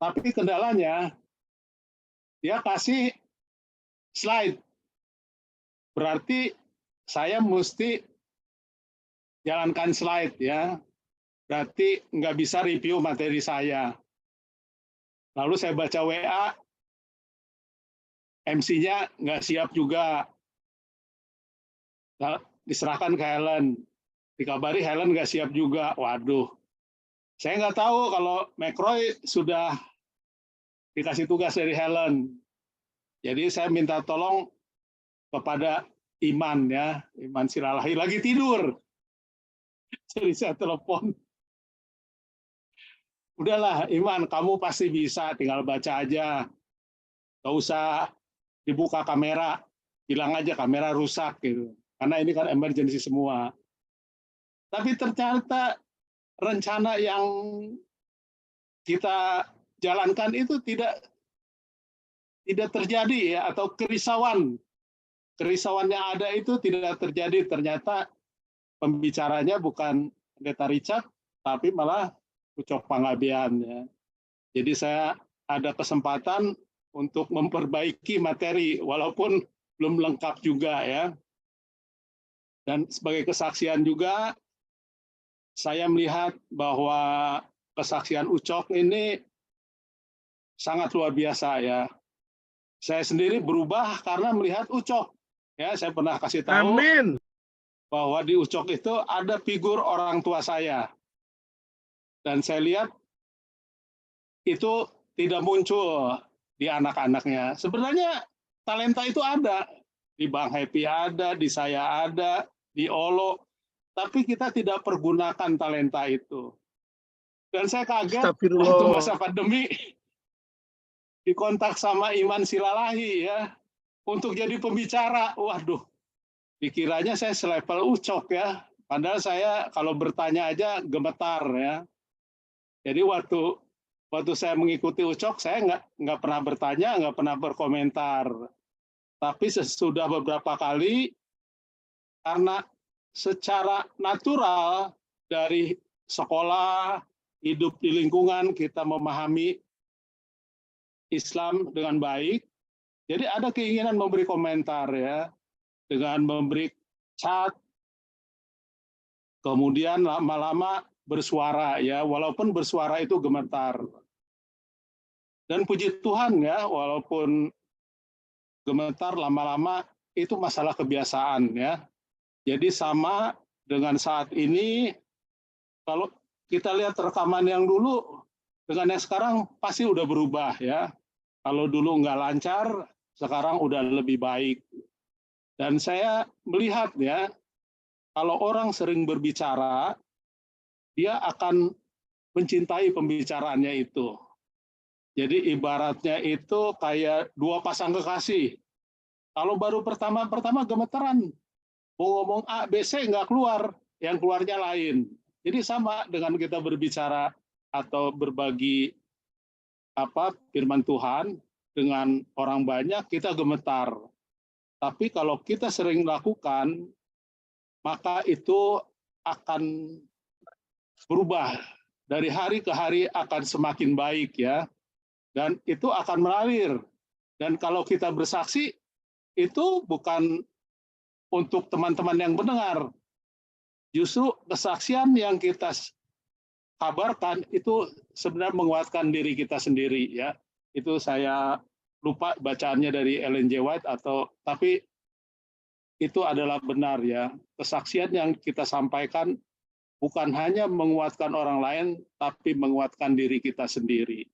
Tapi kendalanya dia kasih slide. Berarti saya mesti jalankan slide ya. Berarti nggak bisa review materi saya. Lalu saya baca WA, MC-nya nggak siap juga. Diserahkan ke Helen. Dikabari Helen nggak siap juga. Waduh, saya nggak tahu kalau McRoy sudah dikasih tugas dari Helen. Jadi saya minta tolong kepada Iman ya, Iman Silalahi lagi tidur. Jadi saya telepon. Udahlah Iman, kamu pasti bisa, tinggal baca aja. Nggak usah dibuka kamera, bilang aja kamera rusak gitu. Karena ini kan emergency semua. Tapi ternyata rencana yang kita jalankan itu tidak terjadi ya, atau kerisauan yang ada itu tidak terjadi. Ternyata pembicaranya bukan Pendeta Richard, tapi malah Uco Panggabean ya. Jadi saya ada kesempatan untuk memperbaiki materi walaupun belum lengkap juga ya. Dan sebagai kesaksian juga saya melihat bahwa kesaksian Ucok ini sangat luar biasa ya. Saya sendiri berubah karena melihat Ucok. Ya, saya pernah kasih tahu Amin. bahwa di Ucok itu ada figur orang tua saya. Dan saya lihat itu tidak muncul di anak-anaknya. Sebenarnya talenta itu ada. Di Bang Happy ada, di saya ada, di Olo. Tapi kita tidak pergunakan talenta itu. Dan saya kaget Astagfirullah. waktu masa pandemi dikontak sama Iman Silalahi ya untuk jadi pembicara. Waduh, dikiranya saya selevel Ucok ya. Padahal saya kalau bertanya aja gemetar ya. Jadi waktu saya mengikuti Ucok, saya nggak pernah bertanya, nggak pernah berkomentar. Tapi sesudah beberapa kali, karena secara natural dari sekolah, hidup di lingkungan, kita memahami Islam dengan baik. Jadi ada keinginan memberi komentar ya, dengan memberi chat. Kemudian lama-lama bersuara ya, walaupun bersuara itu gemetar. Dan puji Tuhan ya, walaupun gemetar lama-lama itu masalah kebiasaan ya. Jadi sama dengan saat ini, kalau kita lihat rekaman yang dulu dengan yang sekarang pasti udah berubah ya. Kalau dulu nggak lancar, sekarang udah lebih baik. Dan saya melihat ya, kalau orang sering berbicara, dia akan mencintai pembicaraannya itu. Jadi ibaratnya itu kayak dua pasang kekasih. Kalau baru pertama gemeteran, mau ngomong A, B, C nggak keluar, yang keluarnya lain. Jadi sama dengan kita berbicara atau berbagi firman Tuhan dengan orang banyak, kita gemetar. Tapi kalau kita sering lakukan, maka itu akan berubah. Dari hari ke hari akan semakin baik ya. Dan itu akan mengalir. Dan kalau kita bersaksi, itu bukan untuk teman-teman yang mendengar. Justru kesaksian yang kita kabarkan itu sebenarnya menguatkan diri kita sendiri ya. Itu saya lupa bacaannya dari Ellen G. White tapi itu adalah benar ya. Kesaksian yang kita sampaikan bukan hanya menguatkan orang lain, tapi menguatkan diri kita sendiri.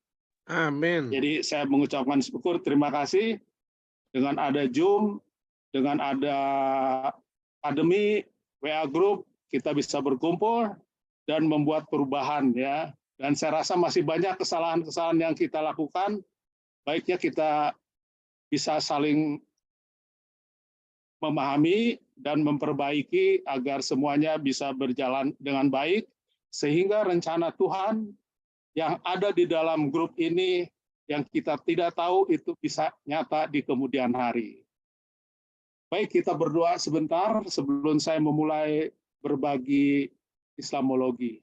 Amin. Jadi saya mengucapkan syukur, terima kasih dengan ada Zoom, dengan ada akademi, WA Group, kita bisa berkumpul dan membuat perubahan ya. Dan saya rasa masih banyak kesalahan-kesalahan yang kita lakukan, baiknya kita bisa saling memahami dan memperbaiki agar semuanya bisa berjalan dengan baik, sehingga rencana Tuhan yang ada di dalam grup ini yang kita tidak tahu itu bisa nyata di kemudian hari. Baik, kita berdoa sebentar sebelum saya memulai berbagi Islamologi.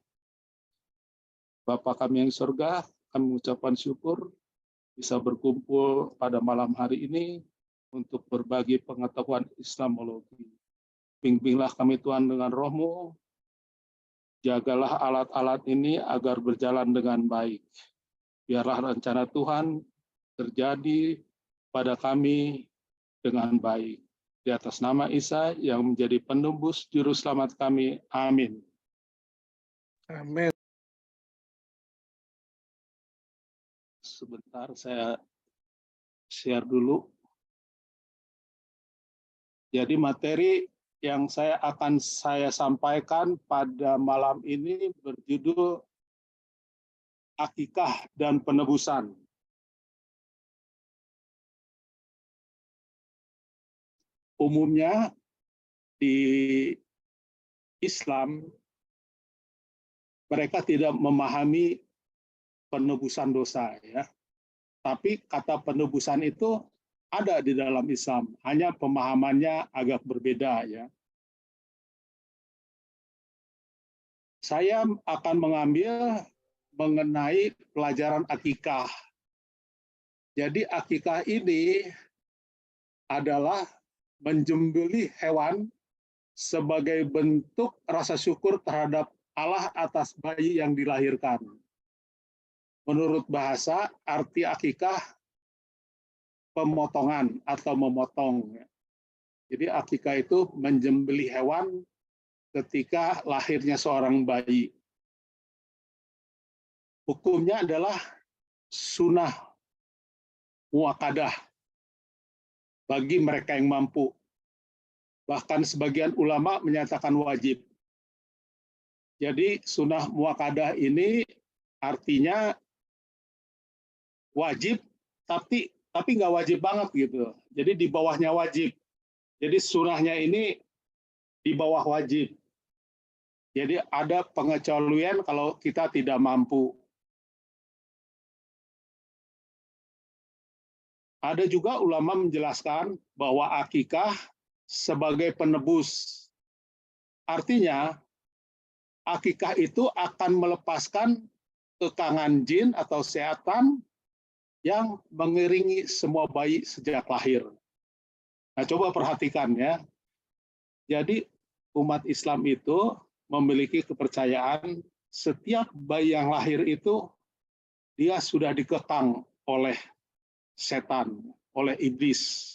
Bapa kami yang di surga, kami mengucapkan syukur bisa berkumpul pada malam hari ini untuk berbagi pengetahuan Islamologi. Bimbinglah kami Tuhan dengan Roh-Mu, jagalah alat-alat ini agar berjalan dengan baik. Biarlah rencana Tuhan terjadi pada kami dengan baik. Di atas nama Isa yang menjadi penembus juru selamat kami. Amin. Amin. Sebentar saya share dulu. Jadi materi yang akan saya sampaikan pada malam ini berjudul Akikah dan Penebusan. Umumnya di Islam mereka tidak memahami penebusan dosa ya. Tapi kata penebusan itu ada di dalam Islam, hanya pemahamannya agak berbeda ya. Saya akan mengambil mengenai pelajaran akikah. Jadi akikah ini adalah menjembelih hewan sebagai bentuk rasa syukur terhadap Allah atas bayi yang dilahirkan. Menurut bahasa, arti akikah pemotongan atau memotong. Jadi akikah itu menjembelih hewan ketika lahirnya seorang bayi. Hukumnya adalah sunnah muakkadah bagi mereka yang mampu. Bahkan sebagian ulama menyatakan wajib. Jadi sunnah muakkadah ini artinya wajib, tapi nggak wajib banget gitu. Jadi di bawahnya wajib. Jadi sunnahnya ini di bawah wajib. Jadi ada pengecualian kalau kita tidak mampu. Ada juga ulama menjelaskan bahwa akikah sebagai penebus. Artinya, akikah itu akan melepaskan kekangan jin atau setan yang mengiringi semua bayi sejak lahir. Nah, coba perhatikan ya. Jadi umat Islam itu memiliki kepercayaan setiap bayi yang lahir itu dia sudah dikekang oleh setan, oleh iblis.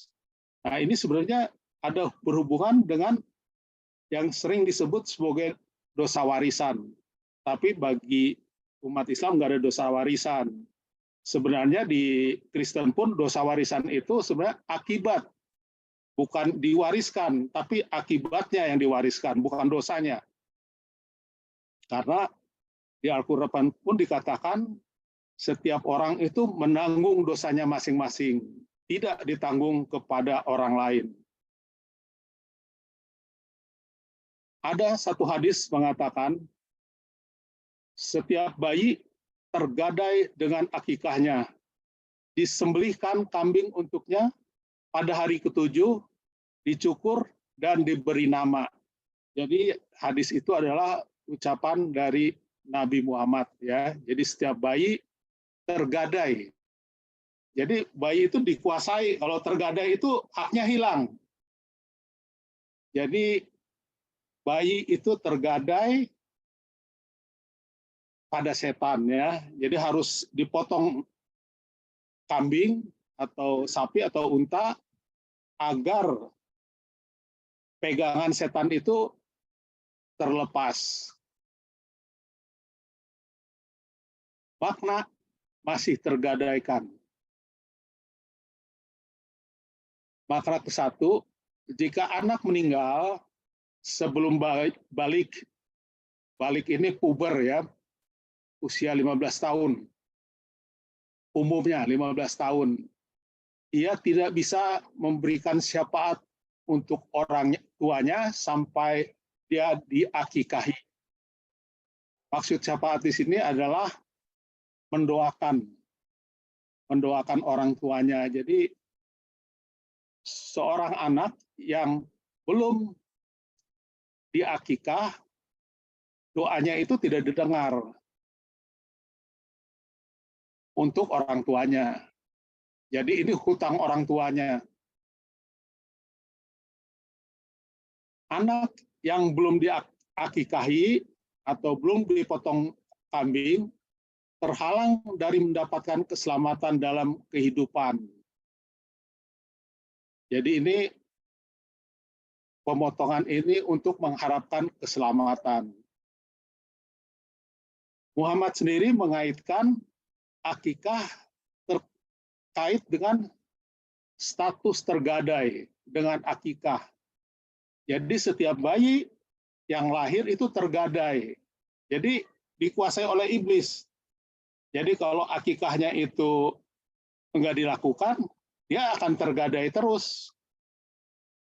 Nah, ini sebenarnya ada berhubungan dengan yang sering disebut sebagai dosa warisan. Tapi bagi umat Islam nggak ada dosa warisan. Sebenarnya di Kristen pun dosa warisan itu sebenarnya akibat, bukan diwariskan, tapi akibatnya yang diwariskan, bukan dosanya. Karena di Al-Quran pun dikatakan setiap orang itu menanggung dosanya masing-masing, tidak ditanggung kepada orang lain. Ada satu hadis mengatakan, setiap bayi tergadai dengan akikahnya, disembelihkan kambing untuknya, pada hari ke-7 dicukur dan diberi nama. Jadi hadis itu adalah ucapan dari Nabi Muhammad, ya. Jadi setiap bayi tergadai. Jadi bayi itu dikuasai, kalau tergadai itu haknya hilang. Jadi bayi itu tergadai pada setan, ya. Jadi harus dipotong kambing atau sapi atau unta agar pegangan setan itu terlepas. Makna masih tergadaikan. Makna ke-1, jika anak meninggal sebelum balik ini puber, ya, usia 15 tahun, umumnya 15 tahun, ia tidak bisa memberikan syafaat untuk orang tuanya sampai dia diakikahi. Maksud syafaat di sini adalah mendoakan orang tuanya. Jadi seorang anak yang belum diakikah, doanya itu tidak didengar untuk orang tuanya. Jadi ini hutang orang tuanya. Anak yang belum diakikahi atau belum dipotong kambing terhalang dari mendapatkan keselamatan dalam kehidupan. Jadi ini pemotongan ini untuk mengharapkan keselamatan. Muhammad sendiri mengaitkan akikah terkait dengan status tergadai dengan akikah. Jadi setiap bayi yang lahir itu tergadai. Jadi dikuasai oleh iblis. Jadi kalau akikahnya itu enggak dilakukan, dia akan tergadai terus.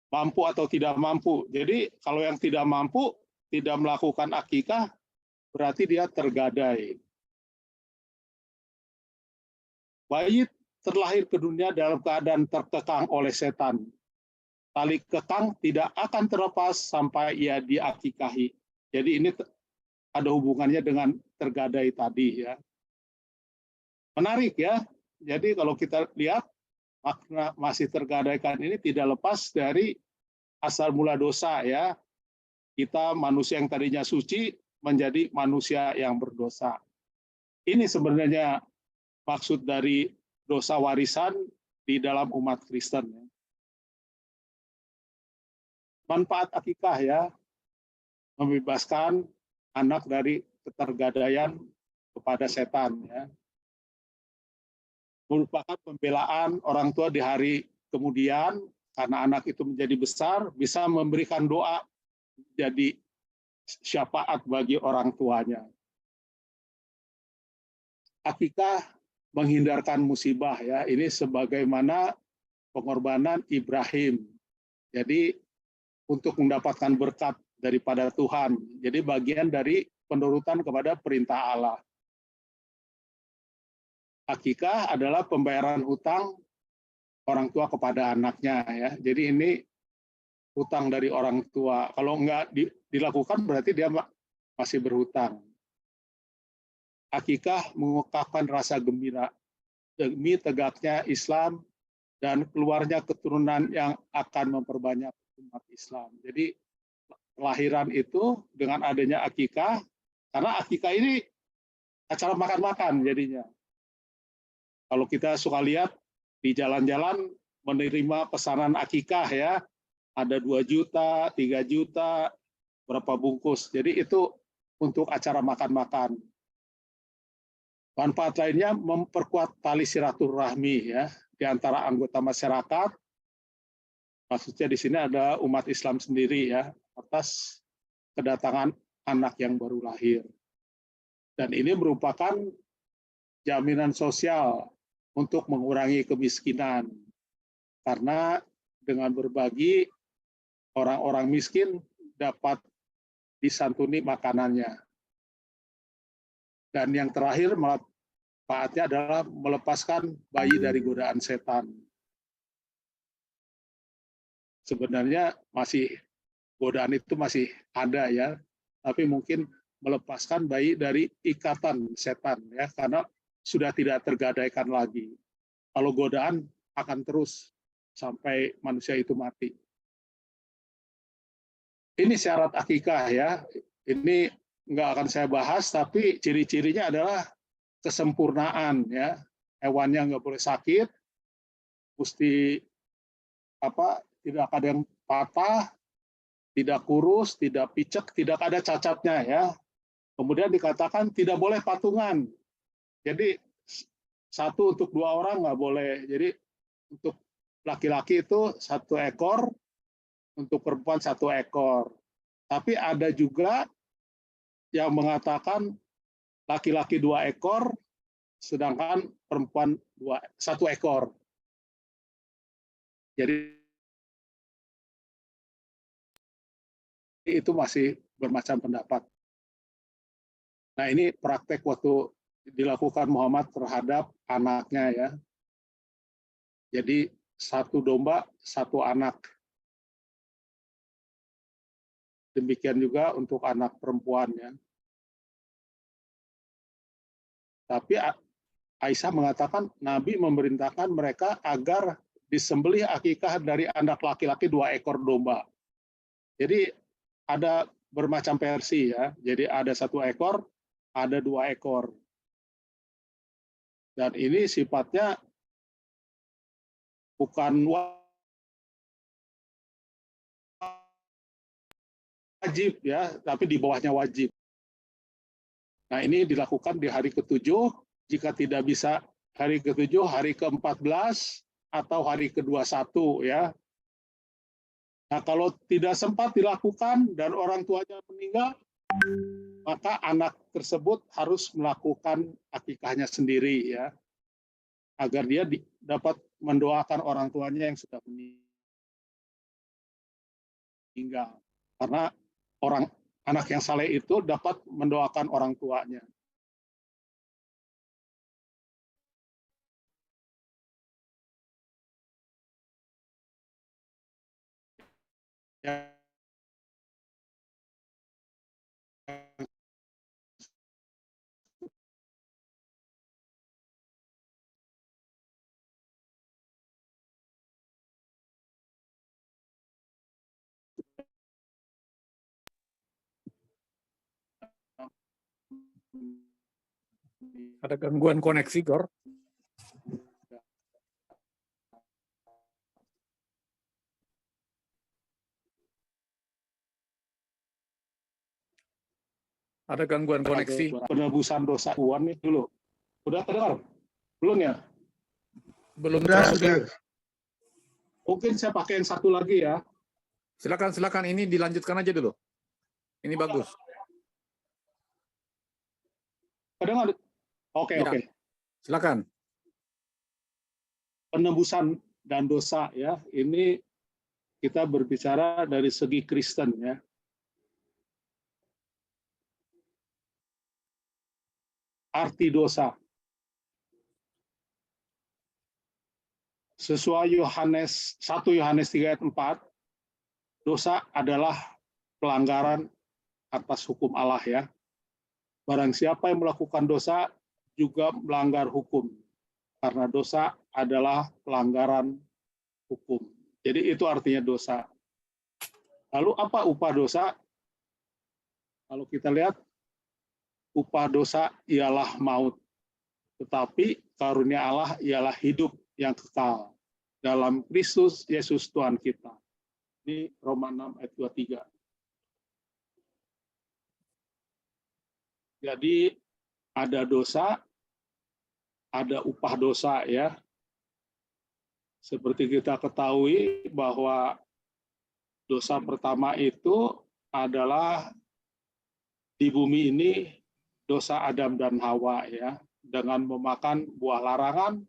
Mampu atau tidak mampu. Jadi kalau yang tidak mampu, tidak melakukan akikah, berarti dia tergadai. Bayi terlahir ke dunia dalam keadaan terkekang oleh setan. Tali kekang tidak akan terlepas sampai ia diakikahi. Jadi ini ada hubungannya dengan tergadai tadi, ya. Menarik, ya. Jadi kalau kita lihat makna masih tergadaikan ini tidak lepas dari asal mula dosa, ya. Kita manusia yang tadinya suci menjadi manusia yang berdosa. Ini sebenarnya maksud dari dosa warisan di dalam umat Kristen, ya. Manfaat akikah, ya, membebaskan anak dari ketergadaian kepada setan, ya. Merupakan pembelaan orang tua di hari kemudian karena anak itu menjadi besar, bisa memberikan doa jadi syafaat bagi orang tuanya. Akikah menghindarkan musibah, ya. Ini sebagaimana pengorbanan Ibrahim. Jadi untuk mendapatkan berkat daripada Tuhan. Jadi bagian dari penurutan kepada perintah Allah. Akikah adalah pembayaran hutang orang tua kepada anaknya, ya. Jadi ini hutang dari orang tua. Kalau enggak dilakukan berarti dia masih berhutang. Akikah mengungkapkan rasa gembira demi tegaknya Islam dan keluarnya keturunan yang akan memperbanyak umat Islam. Jadi kelahiran itu dengan adanya akikah Karena akikah ini acara makan-makan jadinya. Kalau kita suka lihat di jalan-jalan menerima pesanan akikah ya, ada 2 juta, 3 juta, berapa bungkus. Jadi itu untuk acara makan-makan. Manfaat lainnya memperkuat tali silaturahmi ya di antara anggota masyarakat. Maksudnya di sini ada umat Islam sendiri ya atas kedatangan anak yang baru lahir. Dan ini merupakan jaminan sosial untuk mengurangi kemiskinan. Karena dengan berbagi orang-orang miskin dapat disantuni makanannya. Dan yang terakhir manfaatnya adalah melepaskan bayi dari godaan setan. Sebenarnya godaan itu masih ada ya, tapi mungkin melepaskan bayi dari ikatan setan ya, karena sudah tidak tergadaikan lagi. Kalau godaan akan terus sampai manusia itu mati. Ini syarat akikah ya. Ini nggak akan saya bahas, tapi ciri-cirinya adalah kesempurnaan ya. Hewannya nggak boleh sakit, mesti tidak ada yang patah, tidak kurus, tidak picek, tidak ada cacatnya ya. Kemudian dikatakan tidak boleh patungan. Jadi 1 untuk 2 orang nggak boleh. Jadi untuk laki-laki itu 1 ekor, untuk perempuan 1 ekor. Tapi ada juga yang mengatakan laki-laki 2 ekor, sedangkan perempuan 1 ekor. Jadi itu masih bermacam pendapat. Nah ini praktek waktu dilakukan Muhammad terhadap anaknya ya. Jadi 1 domba 1 anak. Demikian juga untuk anak perempuan ya. Tapi Aisyah mengatakan Nabi memerintahkan mereka agar disembelih akikah dari anak laki-laki 2 ekor domba. Jadi ada bermacam versi ya. Jadi ada 1 ekor, ada 2 ekor. Dan ini sifatnya bukan wajib ya, tapi di bawahnya wajib. Nah ini dilakukan di hari ke-7, jika tidak bisa hari ke-7, hari ke-14, atau hari ke-21 ya. Nah kalau tidak sempat dilakukan dan orang tuanya meninggal, maka anak tersebut harus melakukan akikahnya sendiri ya, agar dia dapat mendoakan orang tuanya yang sudah meninggal. Karena anak yang saleh itu dapat mendoakan orang tuanya. Ya. Ada gangguan koneksi, Gor? Ada gangguan koneksi. Penebusan dosa uang nih dulu. Udah terdengar? Belum ya? Belum. Sudah. Mungkin saya pakai yang 1 lagi ya. Silakan. Ini dilanjutkan aja dulu. Ini bagus. Terdengar? Oke. Silakan. Penebusan dan dosa ya. Ini kita berbicara dari segi Kristen ya. Arti dosa. Sesuai 1 Yohanes 3 ayat 4, dosa adalah pelanggaran atas hukum Allah ya. Barang siapa yang melakukan dosa juga melanggar hukum. Karena dosa adalah pelanggaran hukum. Jadi itu artinya dosa. Lalu apa upah dosa? Kalau kita lihat upah dosa ialah maut, tetapi karunia Allah ialah hidup yang kekal dalam Kristus Yesus Tuhan kita. Ini Roma 6 ayat 23. Jadi ada dosa, ada upah dosa ya. Seperti kita ketahui bahwa dosa pertama itu adalah di bumi ini dosa Adam dan Hawa ya. Dengan memakan buah larangan,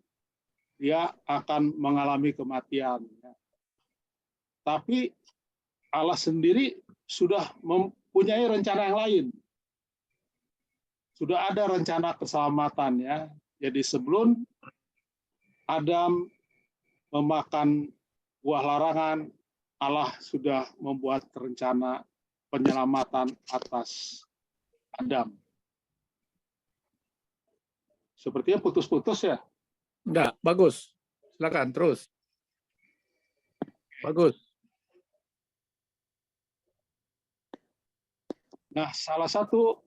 dia akan mengalami kematian. Ya. Tapi Allah sendiri sudah mempunyai rencana yang lain. Sudah ada rencana keselamatan ya. Jadi sebelum Adam memakan buah larangan, Allah sudah membuat rencana penyelamatan atas Adam. Sepertinya putus-putus ya? Enggak, bagus. Silakan terus. Bagus. Nah, salah satu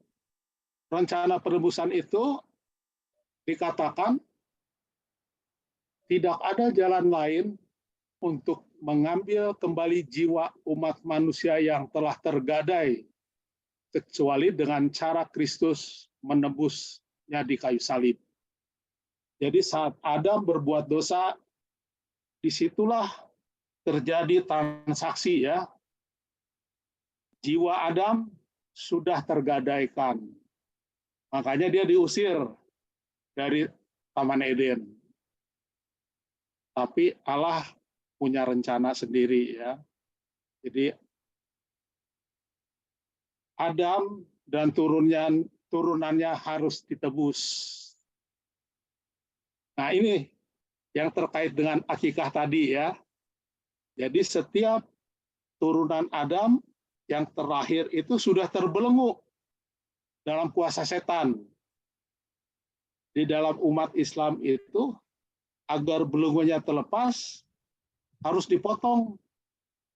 rencana penebusan itu dikatakan tidak ada jalan lain untuk mengambil kembali jiwa umat manusia yang telah tergadai kecuali dengan cara Kristus menebusnya di kayu salib. Jadi saat Adam berbuat dosa, disitulah terjadi transaksi ya. Jiwa Adam sudah tergadaikan. Makanya dia diusir dari Taman Eden. Tapi Allah punya rencana sendiri ya. Jadi Adam dan turunannya harus ditebus. Nah ini yang terkait dengan akikah tadi ya. Jadi setiap turunan Adam yang terakhir itu sudah terbelenggu dalam kuasa setan. Di dalam umat Islam itu agar belenggunya terlepas harus dipotong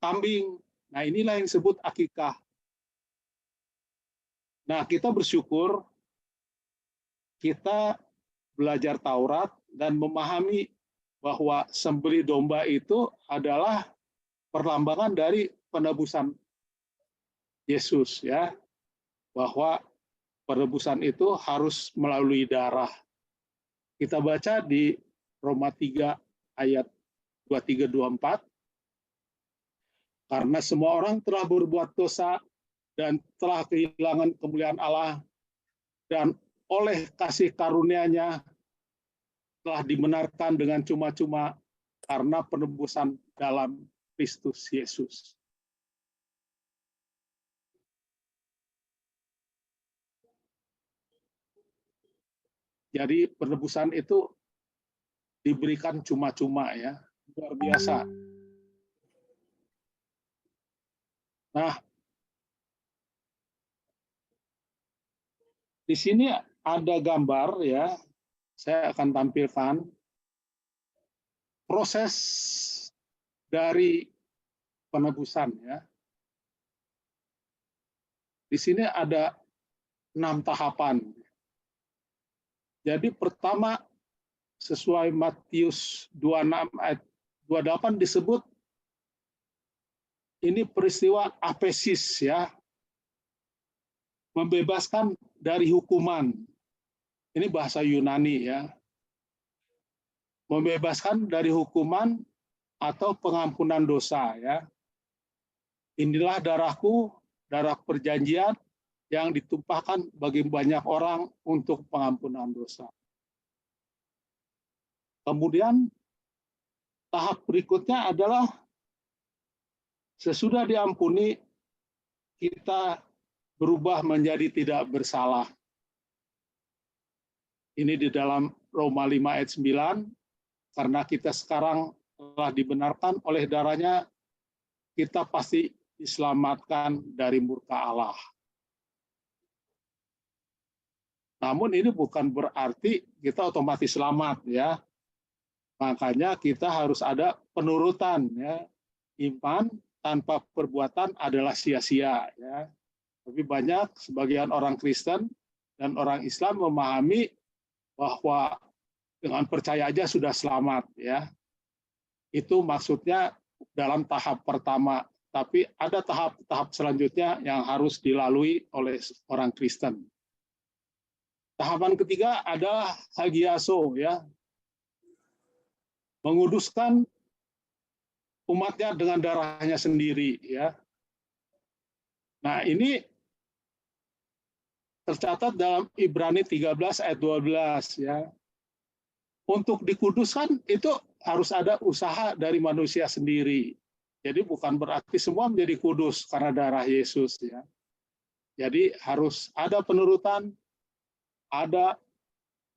kambing. Nah inilah yang disebut akikah. Nah kita bersyukur kita belajar Taurat dan memahami bahwa sembelih domba itu adalah perlambangan dari penebusan Yesus ya, bahwa penebusan itu harus melalui darah. Kita baca di Roma 3 ayat 23-24. Karena semua orang telah berbuat dosa dan telah kehilangan kemuliaan Allah, dan oleh kasih karunia-Nya telah dibenarkan dengan cuma-cuma karena penebusan dalam Kristus Yesus. Jadi penebusan itu diberikan cuma-cuma ya, luar biasa. Nah, di sini ada gambar ya, saya akan tampilkan proses dari penebusan ya. Di sini ada 6 tahapan. Jadi pertama sesuai Matius 26 ayat 28 disebut ini peristiwa apesis ya. Membebaskan dari hukuman. Ini bahasa Yunani ya. Membebaskan dari hukuman atau pengampunan dosa ya. Inilah darahku, darah perjanjian yang ditumpahkan bagi banyak orang untuk pengampunan dosa. Kemudian tahap berikutnya adalah sesudah diampuni kita berubah menjadi tidak bersalah. Ini di dalam Roma 5 ayat 9, karena kita sekarang telah dibenarkan oleh darahnya, kita pasti diselamatkan dari murka Allah. Namun ini bukan berarti kita otomatis selamat ya. Makanya kita harus ada penurutan ya. Iman tanpa perbuatan adalah sia-sia ya. Tapi banyak sebagian orang Kristen dan orang Islam memahami bahwa dengan percaya aja sudah selamat, ya. Itu maksudnya dalam tahap pertama, tapi ada tahap-tahap selanjutnya yang harus dilalui oleh orang Kristen. Tahapan ketiga adalah hagiaso, ya. Menguduskan umatnya dengan darahnya sendiri, ya. Nah, ini tercatat dalam Ibrani 13 ayat 12, ya. Untuk dikuduskan itu harus ada usaha dari manusia sendiri. Jadi bukan berarti semua menjadi kudus karena darah Yesus, ya. Jadi harus ada penurutan, ada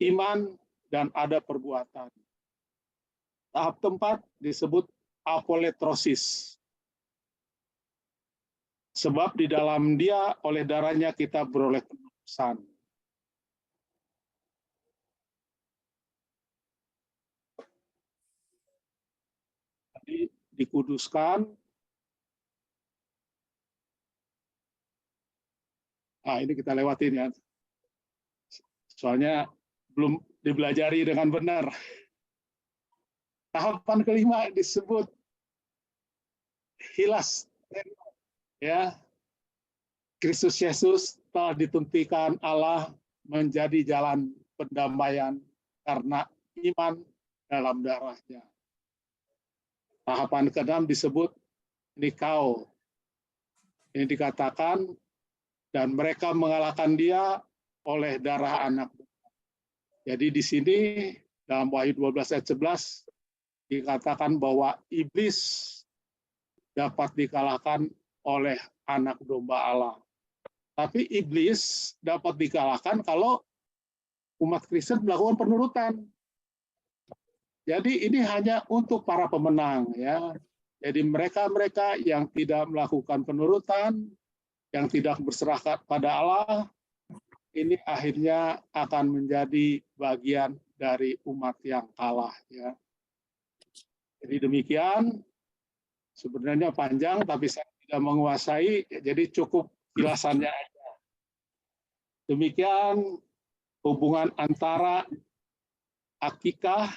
iman, dan ada perbuatan. Tahap keempat disebut apoletrosis. Sebab di dalam dia oleh darahnya kita beroleh penebusan. Jadi dikuduskan. Nah, ini kita lewatin, ya. Soalnya belum dibelajari dengan benar. Tahapan kelima disebut hilas, ya. Kristus Yesus telah dituntikan Allah menjadi jalan pendamaian karena iman dalam darahnya. Tahapan keenam disebut nikao. Ini dikatakan, dan mereka mengalahkan dia oleh darah anak. Jadi di sini dalam Wahyu 12 ayat 11 dikatakan bahwa iblis dapat dikalahkan oleh anak domba Allah. Tapi iblis dapat dikalahkan kalau umat Kristen melakukan penurutan. Jadi ini hanya untuk para pemenang, ya. Jadi mereka-mereka yang tidak melakukan penurutan, yang tidak berserah pada Allah, ini akhirnya akan menjadi bagian dari umat yang kalah, ya. Jadi demikian, sebenarnya panjang, tapi saya tidak menguasai, jadi cukup kilasannya aja. Demikian hubungan antara akikah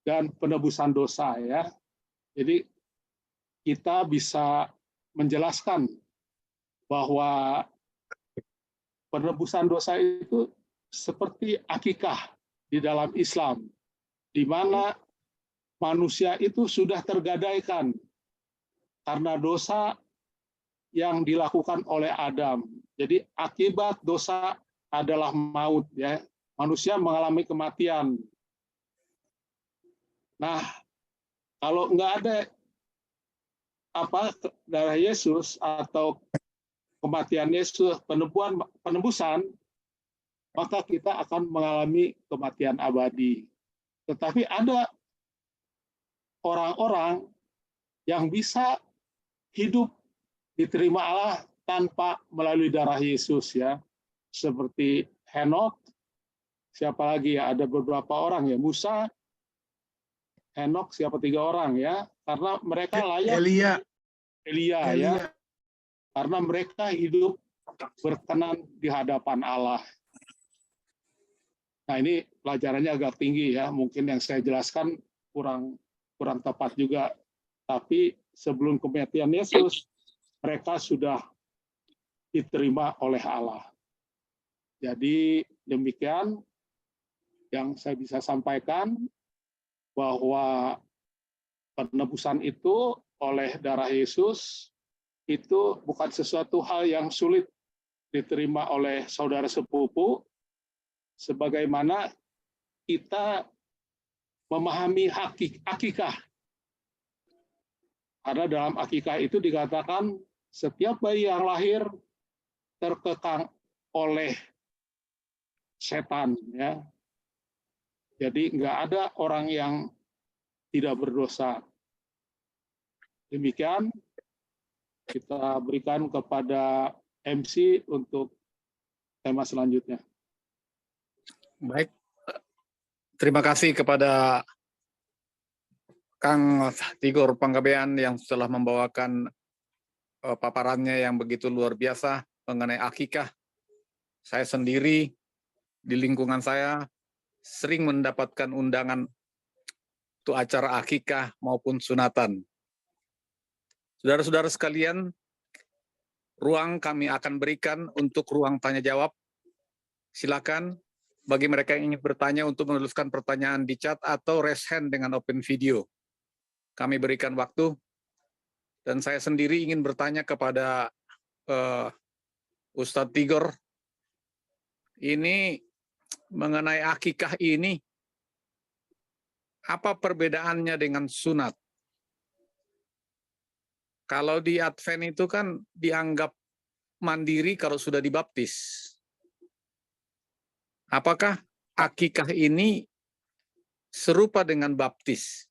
dan penebusan dosa, ya. Jadi kita bisa menjelaskan bahwa penebusan dosa itu seperti akikah di dalam Islam, di mana manusia itu sudah tergadaikan karena dosa yang dilakukan oleh Adam. Jadi akibat dosa adalah maut, ya. Manusia mengalami kematian. Nah, kalau nggak ada darah Yesus atau kematian Yesus, penebusan, maka kita akan mengalami kematian abadi. Tetapi ada orang-orang yang bisa hidup diterima Allah tanpa melalui darah Yesus, ya. Seperti Henok, siapa lagi, ya, ada beberapa orang, ya, Musa, Henok, siapa 3 orang, ya, karena mereka layak. Elia, ya, karena mereka hidup berkenan di hadapan Allah. Nah, ini pelajarannya agak tinggi, ya, mungkin yang saya jelaskan kurang tepat juga, tapi sebelum kematian Yesus mereka sudah diterima oleh Allah. Jadi demikian yang saya bisa sampaikan, bahwa penebusan itu oleh darah Yesus itu bukan sesuatu hal yang sulit diterima oleh saudara sepupu, sebagaimana kita memahami akikah. Karena dalam akikah itu dikatakan setiap bayi yang lahir terkekang oleh setan, ya. Jadi nggak ada orang yang tidak berdosa. Demikian kita berikan kepada MC untuk tema selanjutnya. Baik, terima kasih kepada Kang Tigor Panggabean yang telah membawakan paparannya yang begitu luar biasa mengenai akikah. Saya sendiri di lingkungan saya sering mendapatkan undangan untuk acara akikah maupun sunatan. Saudara-saudara sekalian, ruang kami akan berikan untuk ruang tanya jawab. Silakan bagi mereka yang ingin bertanya untuk menuliskan pertanyaan di chat atau raise hand dengan open video. Kami berikan waktu, dan saya sendiri ingin bertanya kepada Ustadz Tigor, ini mengenai akikah ini, apa perbedaannya dengan sunat? Kalau di Advent itu kan dianggap mandiri kalau sudah dibaptis. Apakah akikah ini serupa dengan baptis?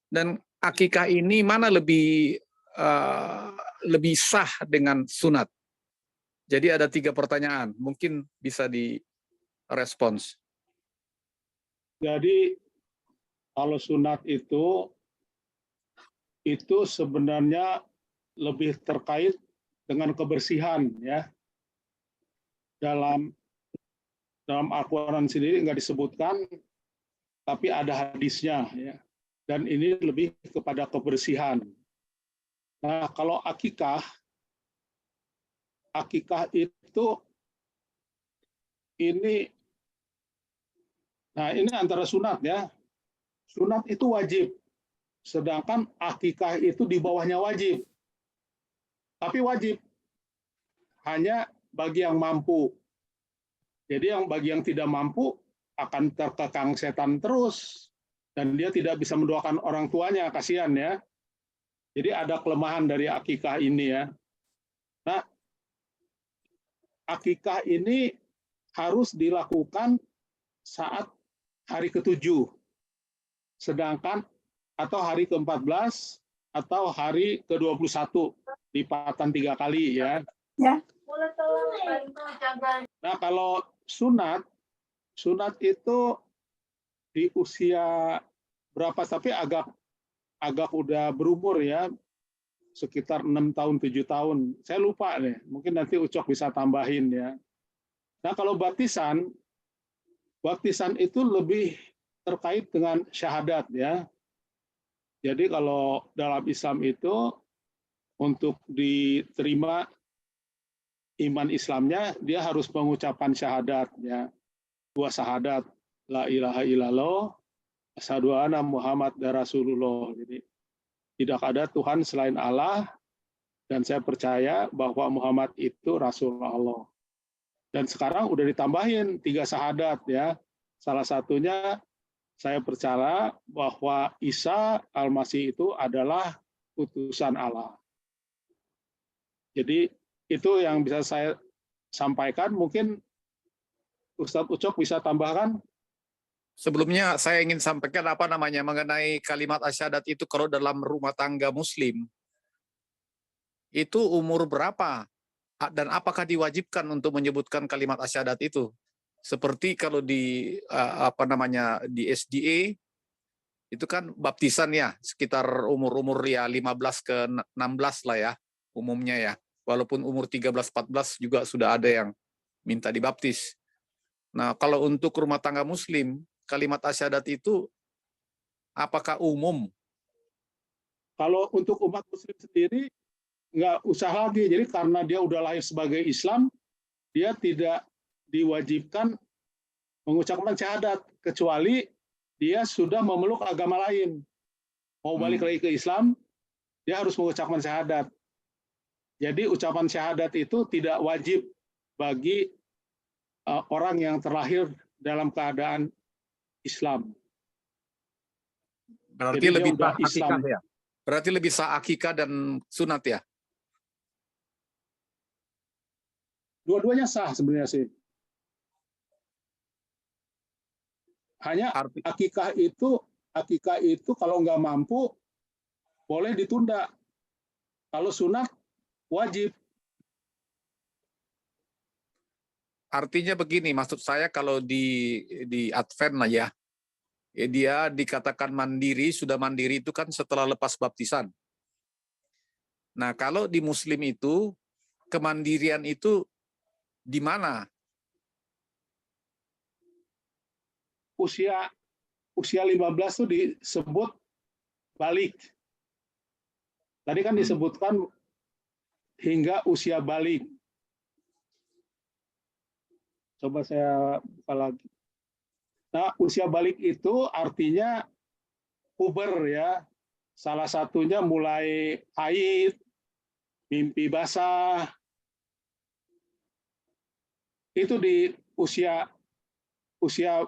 Dan akikah ini mana lebih sah dengan sunat? Jadi ada 3 pertanyaan, mungkin bisa direspons. Jadi kalau sunat itu sebenarnya lebih terkait dengan kebersihan, ya. Dalam Al-Quran sendiri nggak disebutkan, tapi ada hadisnya, ya. Dan ini lebih kepada kebersihan. Nah, kalau akikah itu ini antara sunat, ya. Sunat itu wajib, sedangkan akikah itu di bawahnya wajib. Tapi wajib hanya bagi yang mampu. Jadi bagi yang tidak mampu akan terkekang setan terus, dan dia tidak bisa mendoakan orang tuanya, kasihan, ya. Jadi ada kelemahan dari akikah ini, ya. Nah, akikah ini harus dilakukan saat hari ke-7, sedangkan atau hari ke-14 atau hari ke-21, lipatan 3 kali, ya. Nah, kalau sunat itu di usia berapa, tapi agak udah berumur, ya, sekitar 6 tahun 7 tahun. Saya lupa nih, mungkin nanti Ucok bisa tambahin, ya. Nah, kalau baptisan itu lebih terkait dengan syahadat, ya. Jadi kalau dalam Islam itu untuk diterima iman Islamnya, dia harus mengucapkan syahadat, ya. 2 syahadat, la ilaha illallah, asyhadu anna Muhammad Rasulullah. Jadi tidak ada Tuhan selain Allah, dan saya percaya bahwa Muhammad itu Rasulullah Allah. Dan sekarang udah ditambahin 3 syahadat, ya. Salah satunya saya percaya bahwa Isa Al-Masih itu adalah utusan Allah. Jadi itu yang bisa saya sampaikan. Mungkin Ustadz Ucok bisa tambahkan. Sebelumnya saya ingin sampaikan mengenai kalimat asyhadat itu kalau dalam rumah tangga Muslim itu umur berapa dan apakah diwajibkan untuk menyebutkan kalimat asyhadat itu? Seperti kalau di di SDA itu kan baptisan, ya, sekitar umur ya 15 ke 16 lah, ya, umumnya, ya. Walaupun umur 13-14 juga sudah ada yang minta dibaptis. Nah, kalau untuk rumah tangga Muslim, kalimat asyhadat itu apakah umum? Kalau untuk umat Muslim sendiri, nggak usah lagi. Jadi karena dia udah lahir sebagai Islam, dia tidak diwajibkan mengucapkan syahadat, kecuali dia sudah memeluk agama lain. Mau balik lagi ke Islam, dia harus mengucapkan syahadat. Jadi ucapan syahadat itu tidak wajib bagi orang yang terlahir dalam keadaan Islam. Berarti jadi lebih sah Islam, akikah, ya. Berarti lebih sah akikah dan sunat, ya. Dua-duanya sah sebenarnya sih. Hanya akikah itu kalau nggak mampu boleh ditunda. Kalau sunat wajib. Artinya begini, maksud saya kalau di Advent lah, ya, dia dikatakan mandiri, sudah mandiri itu kan setelah lepas baptisan. Nah, kalau di Muslim itu kemandirian itu di mana? usia 15 itu disebut balik. Tadi kan disebutkan hingga usia balik. Coba saya buka lagi. Nah, usia balik itu artinya puber ya. Salah satunya mulai haid, mimpi basah. Itu di usia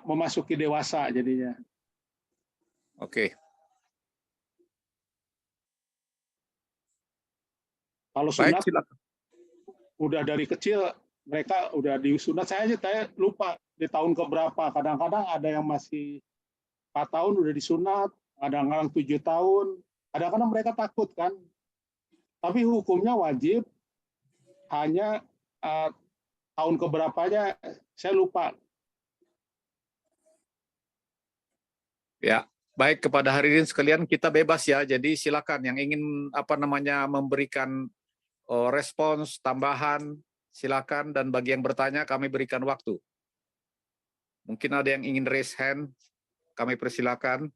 memasuki dewasa jadinya. Oke. Kalau Baik, sunat silakan. udah dari kecil mereka udah disunat. Saya lupa di tahun keberapa. Kadang-kadang ada yang masih 4 tahun udah disunat, kadang-kadang 7 tahun. Kadang-kadang mereka takut kan. Tapi hukumnya wajib, hanya tahun keberapanya saya lupa. Ya, baik, kepada hadirin sekalian kita bebas ya. Jadi silakan yang ingin memberikan respons tambahan, silakan, dan bagi yang bertanya kami berikan waktu. Mungkin ada yang ingin raise hand, kami persilakan.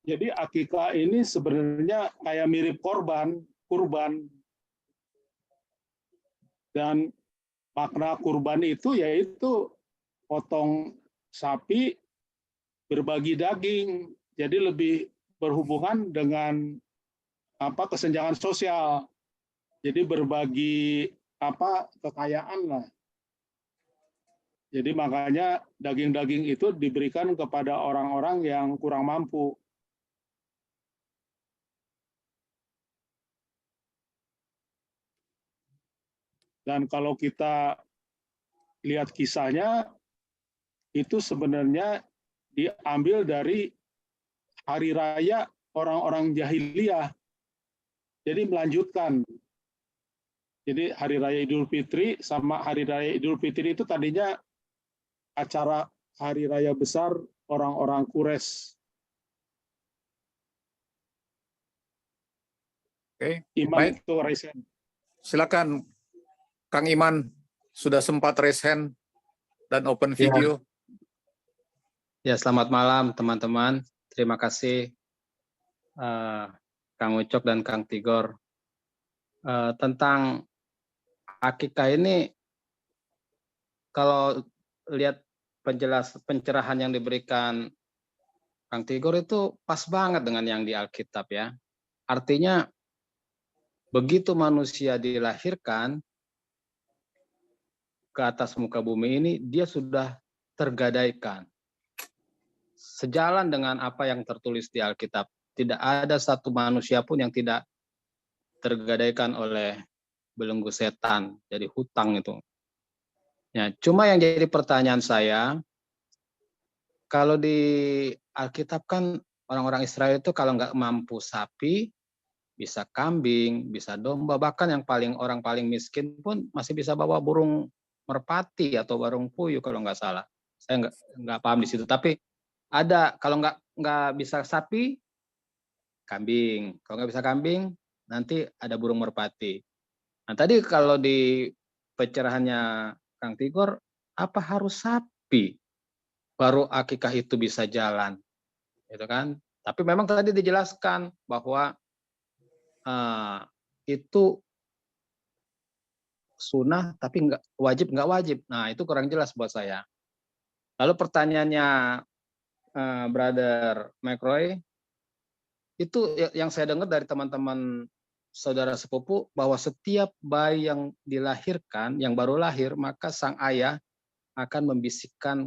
Jadi akikah ini sebenarnya kayak mirip kurban. Dan makna kurban itu yaitu potong sapi, berbagi daging. Jadi lebih berhubungan dengan kesenjangan sosial. Jadi berbagi kekayaan lah. Jadi makanya daging-daging itu diberikan kepada orang-orang yang kurang mampu. Dan kalau kita lihat kisahnya, itu sebenarnya diambil dari hari raya orang-orang jahiliyah. Jadi melanjutkan. Jadi hari raya Idul Fitri sama hari raya Idul Fitri itu tadinya acara hari raya besar orang-orang Quraisy. Oke, Iman baik. itu raise hand. Silakan, Kang Iman, sudah sempat raise hand dan open video. Ya, selamat malam teman-teman. Terima kasih Kang Ucok dan Kang Tigor. Tentang akikah ini, kalau lihat pencerahan yang diberikan Kang Tigor itu pas banget dengan yang di Alkitab ya. Artinya begitu manusia dilahirkan ke atas muka bumi ini, dia sudah tergadaikan. Sejalan dengan apa yang tertulis di Alkitab. Tidak ada satu manusia pun yang tidak tergadaikan oleh belenggu setan, jadi hutang itu. Ya, cuma yang jadi pertanyaan saya, kalau di Alkitab kan orang-orang Israel itu kalau nggak mampu sapi, bisa kambing, bisa domba, bahkan yang orang paling miskin pun masih bisa bawa burung merpati atau burung puyuh kalau nggak salah. Saya nggak paham di situ. Tapi ada, kalau nggak bisa sapi, kambing. Kalau nggak bisa kambing, nanti ada burung merpati. Nah tadi kalau di pencerahannya Kang Tigor, apa harus sapi baru akikah itu bisa jalan, gitu kan? Tapi memang tadi dijelaskan bahwa itu sunnah tapi nggak wajib. Nah itu kurang jelas buat saya. Lalu pertanyaannya Brother McRoy, itu yang saya dengar dari teman-teman saudara sepupu bahwa setiap bayi yang dilahirkan, yang baru lahir, maka sang ayah akan membisikkan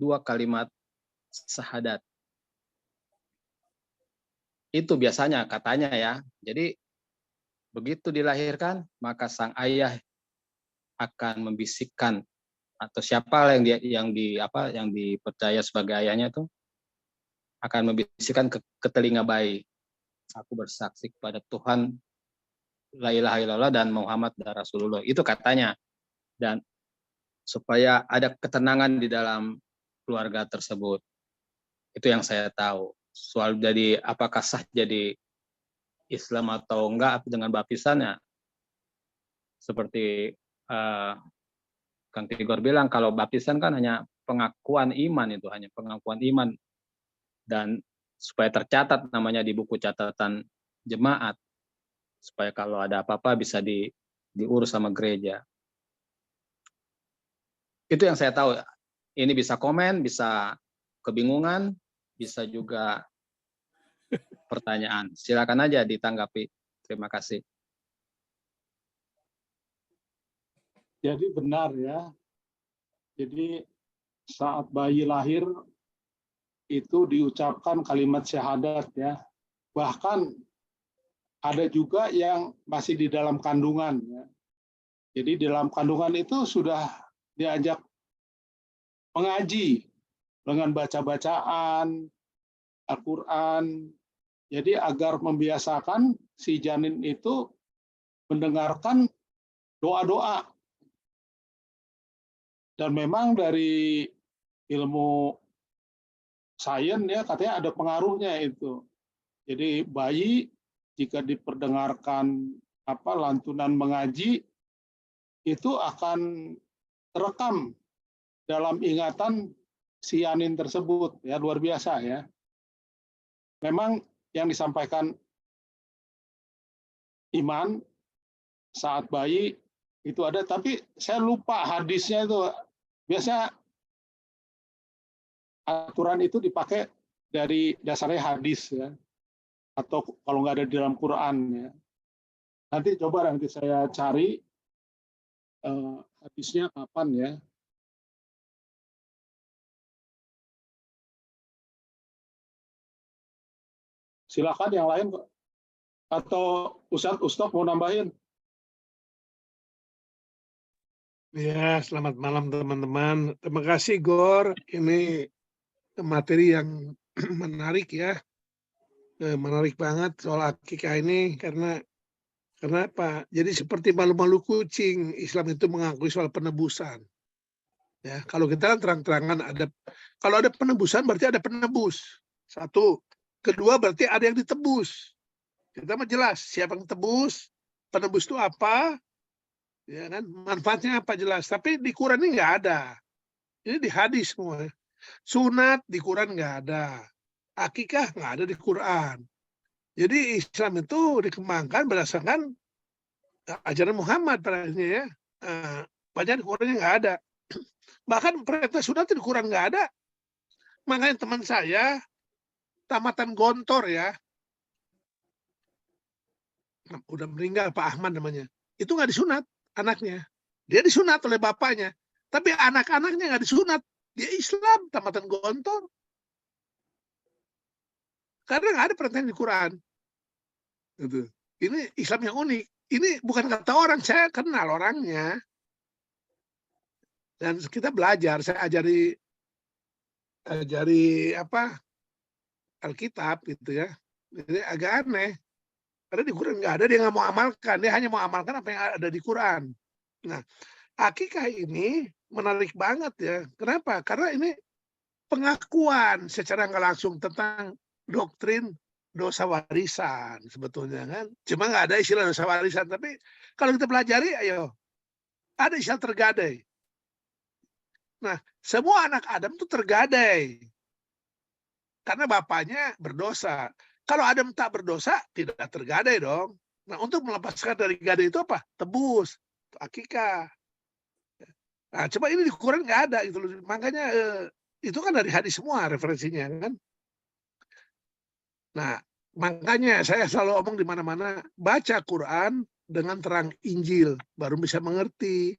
dua kalimat syahadat. Itu biasanya katanya ya. Jadi begitu dilahirkan, maka sang ayah akan membisikkan, atau siapa yang dipercaya sebagai ayahnya itu akan membisikkan ke telinga bayi. Aku bersaksi kepada Tuhan, la ilaha illallah, dan Muhammad Rasulullah. Itu katanya. Dan supaya ada ketenangan di dalam keluarga tersebut. Itu yang saya tahu. Soal jadi apakah sah jadi Islam atau enggak dengan baptisannya, seperti Kang Tigor bilang kalau baptisan kan hanya pengakuan iman, itu hanya pengakuan iman, dan supaya tercatat namanya di buku catatan jemaat, supaya kalau ada apa-apa bisa diurus sama gereja. Itu yang saya tahu. Ini bisa komen, bisa kebingungan, bisa juga pertanyaan. Silakan aja ditanggapi. Terima kasih. Jadi benar ya. Jadi saat bayi lahir itu diucapkan kalimat syahadat ya. Bahkan ada juga yang masih di dalam kandungan ya. Jadi di dalam kandungan itu sudah diajak mengaji dengan baca-bacaan Al-Quran. Jadi agar membiasakan si janin itu mendengarkan doa-doa. Dan memang dari ilmu sains ya katanya ada pengaruhnya itu. Jadi bayi jika diperdengarkan lantunan mengaji itu akan terekam dalam ingatan si janin tersebut ya, luar biasa ya. Memang yang disampaikan Iman saat bayi itu ada, tapi saya lupa hadisnya itu. Biasanya aturan itu dipakai dari dasarnya hadis ya, atau kalau nggak ada di dalam Quran ya. Nanti saya cari hadisnya kapan ya. Silakan yang lain atau Ustadz mau nambahin. Ya, selamat malam teman-teman. Terima kasih Gor. Ini materi yang menarik ya. Menarik banget soal akikah ini karena apa? Jadi seperti malu-malu kucing, Islam itu mengakui soal penebusan. Ya, kalau kita kan terang-terangan kalau ada penebusan berarti ada penebus. Satu. Kedua berarti ada yang ditebus. Kita mah jelas siapa yang tebus, penebus itu apa, ya kan, manfaatnya apa jelas. Tapi di Quran ini nggak ada. Ini di hadis semua. Sunat di Quran nggak ada. Akikah nggak ada di Quran. Jadi Islam itu dikembangkan berdasarkan ajaran Muhammad pada akhirnya ya. Banyak di Qurannya nggak ada. Bahkan perintah sunat di Quran nggak ada. Makanya teman saya tamatan Gontor ya, udah meninggal Pak Ahmad namanya, itu nggak disunat anaknya, dia disunat oleh bapaknya, tapi anak-anaknya nggak disunat, dia Islam tamatan Gontor, karena nggak ada perintah di Quran. Gitu. Ini Islam yang unik, ini bukan kata orang, saya kenal orangnya, dan kita belajar, saya ajari Alkitab gitu ya. Jadi agak aneh. Karena di Quran nggak ada, dia nggak mau amalkan. Dia hanya mau amalkan apa yang ada di Quran. Nah, akikah ini menarik banget ya. Kenapa? Karena ini pengakuan secara nggak langsung tentang doktrin dosa warisan sebetulnya kan. Cuma nggak ada istilah dosa warisan. Tapi kalau kita pelajari, ayo, ada istilah tergadai. Nah, semua anak Adam itu tergadai. Karena bapaknya berdosa. Kalau Adam tak berdosa, tidak tergadai dong. Nah, untuk melepaskan dari gadai itu apa? Tebus, akikah. Nah, coba ini di Quran nggak ada gitu loh. Makanya itu kan dari hadis semua referensinya kan. Nah, makanya saya selalu omong di mana-mana, baca Quran dengan terang Injil, baru bisa mengerti.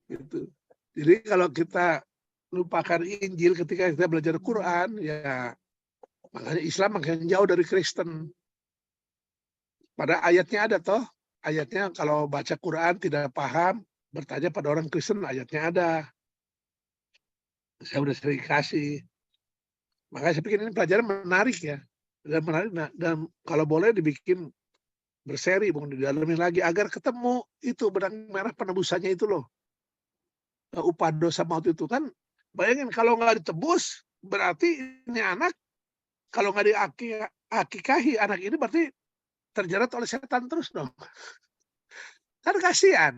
Gitu. Jadi kalau kita lupakan Injil ketika kita belajar Quran, ya makanya Islam makin jauh dari Kristen. Pada ayatnya ada toh, ayatnya kalau baca Quran tidak paham, bertanya pada orang Kristen, ayatnya ada. Saya udah sering kasih. Makanya saya pikir ini pelajaran menarik ya. Dan menarik, dan kalau boleh dibikin berseri, didalami lagi, agar ketemu itu benang merah penebusannya itu loh. Upah dosa maut itu kan, bayangin kalau nggak ditebus, berarti ini anak, kalau nggak diakikahi, anak ini berarti terjerat oleh setan terus dong. Kan kasihan.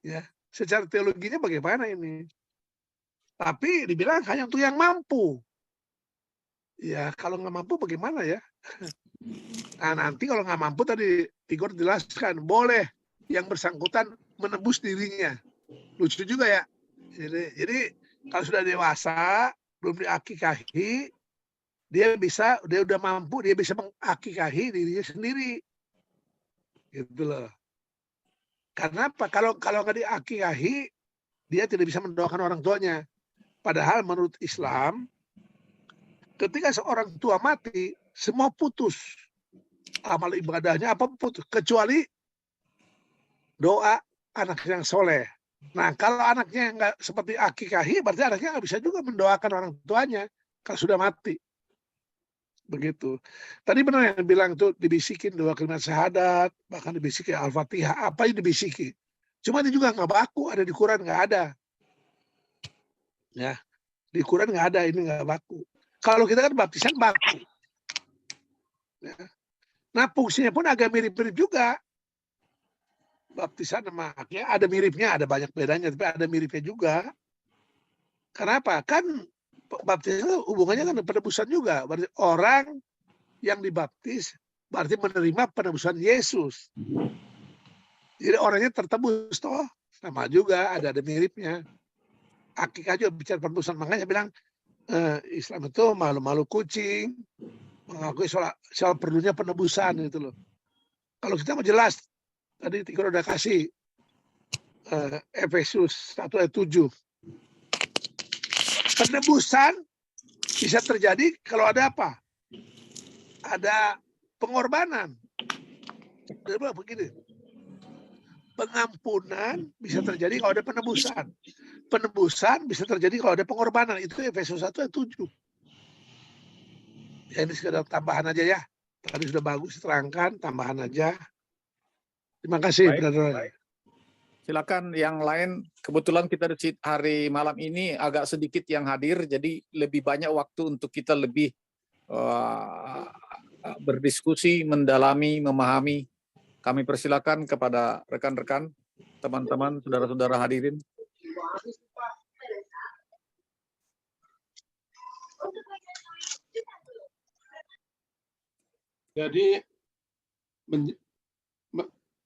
Ya. Secara teologinya bagaimana ini? Tapi dibilang hanya untuk yang mampu. Ya kalau nggak mampu bagaimana ya? Nah nanti kalau nggak mampu tadi Tigor jelaskan, boleh yang bersangkutan menebus dirinya. Lucu juga ya. Jadi kalau sudah dewasa, belum diakikahi, dia udah mampu, dia bisa mengakikahi dirinya sendiri. Gitu loh. Karena apa? Kalau nggak diakikahi, dia tidak bisa mendoakan orang tuanya. Padahal menurut Islam, ketika seorang tua mati, semua putus. Amal ibadahnya apa putus. Kecuali doa anak yang soleh. Nah, kalau anaknya nggak seperti akikahi, berarti anaknya nggak bisa juga mendoakan orang tuanya kalau sudah mati. Begitu. Tadi benar yang bilang tuh dibisikin 2 kalimat syahadat, bahkan dibisikin Al-Fatihah, apa yang dibisikin. Cuma ini juga nggak baku, ada di Quran nggak ada. Ya, di Quran nggak ada, ini nggak baku. Kalau kita kan baptisan baku. Ya. Nah, fungsinya pun agak mirip-mirip juga. Baptisan sama akikah ada miripnya, ada banyak bedanya, tapi ada miripnya juga. Kenapa? Kan baptisan hubungannya kan penebusan juga. Berarti orang yang dibaptis berarti menerima penebusan Yesus. Jadi orangnya tertebus toh, sama juga ada miripnya. Akikah juga bicara penebusan, makanya saya bilang Islam itu malu-malu kucing, mengakui soal perlunya penebusan gitu loh. Kalau kita mau jelas, tadi Tigor udah kasih Efesus 1 ayat 7. Penebusan bisa terjadi kalau ada apa? Ada pengorbanan. Begini. Pengampunan bisa terjadi kalau ada penebusan. Penebusan bisa terjadi kalau ada pengorbanan. Itu Efesus 1 ayat 7. Ya ini sekedar tambahan aja ya. Tadi sudah bagus diterangkan, tambahan aja. Terima kasih, brother. Silakan yang lain. Kebetulan kita hari malam ini agak sedikit yang hadir, jadi lebih banyak waktu untuk kita lebih berdiskusi, mendalami, memahami. Kami persilakan kepada rekan-rekan, teman-teman, saudara-saudara hadirin. Jadi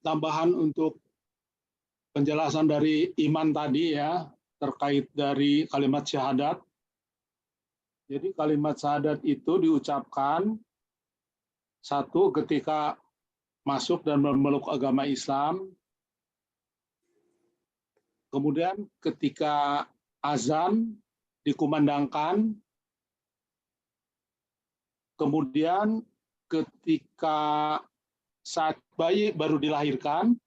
tambahan untuk penjelasan dari Iman tadi ya, terkait dari kalimat syahadat. Jadi kalimat syahadat itu diucapkan satu ketika masuk dan memeluk agama Islam, kemudian ketika azan dikumandangkan, kemudian ketika saat bayi baru dilahirkan,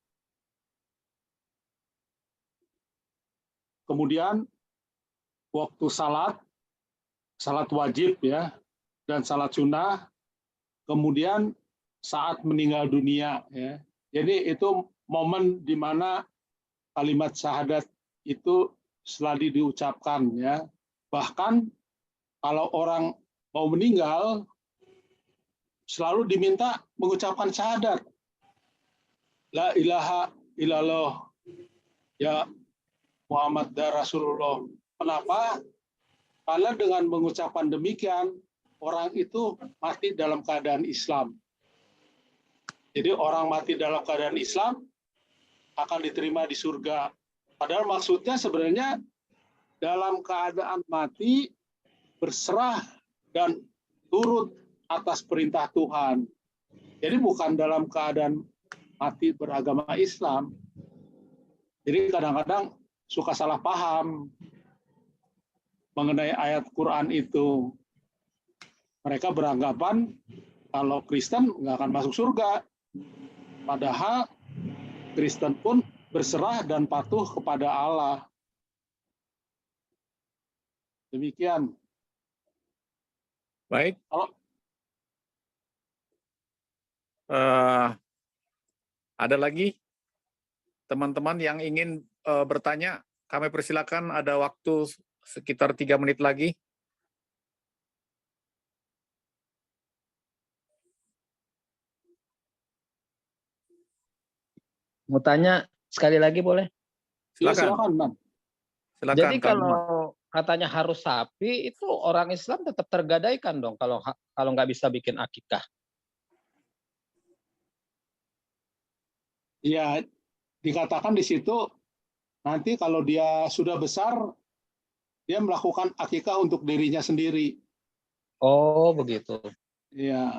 kemudian waktu salat wajib ya, dan salat sunnah, kemudian saat meninggal dunia ya. Jadi itu momen di mana kalimat syahadat itu selalu diucapkan ya. Bahkan kalau orang mau meninggal selalu diminta mengucapkan syahadat. La ilaha illallah ya Muhammad Rasulullah. Kenapa? Karena dengan mengucapkan demikian, orang itu mati dalam keadaan Islam. Jadi orang mati dalam keadaan Islam akan diterima di surga. Padahal maksudnya sebenarnya dalam keadaan mati berserah dan turut atas perintah Tuhan. Jadi bukan dalam keadaan mati beragama Islam. Jadi kadang-kadang suka salah paham mengenai ayat Quran itu. Mereka beranggapan kalau Kristen nggak akan masuk surga. Padahal Kristen pun berserah dan patuh kepada Allah. Demikian. Baik. Ada lagi teman-teman yang ingin bertanya? Kami persilakan, ada waktu sekitar 3 menit lagi. Mau tanya sekali lagi boleh? Ya, Silakan. silakan, Man. Silakan Jadi Kang Ahmad. kalau katanya harus sapi, itu orang Islam tetap tergadaikan dong kalau nggak bisa bikin akikah. Ya, dikatakan di situ nanti kalau dia sudah besar, dia melakukan akikah untuk dirinya sendiri. Oh, begitu. Ya,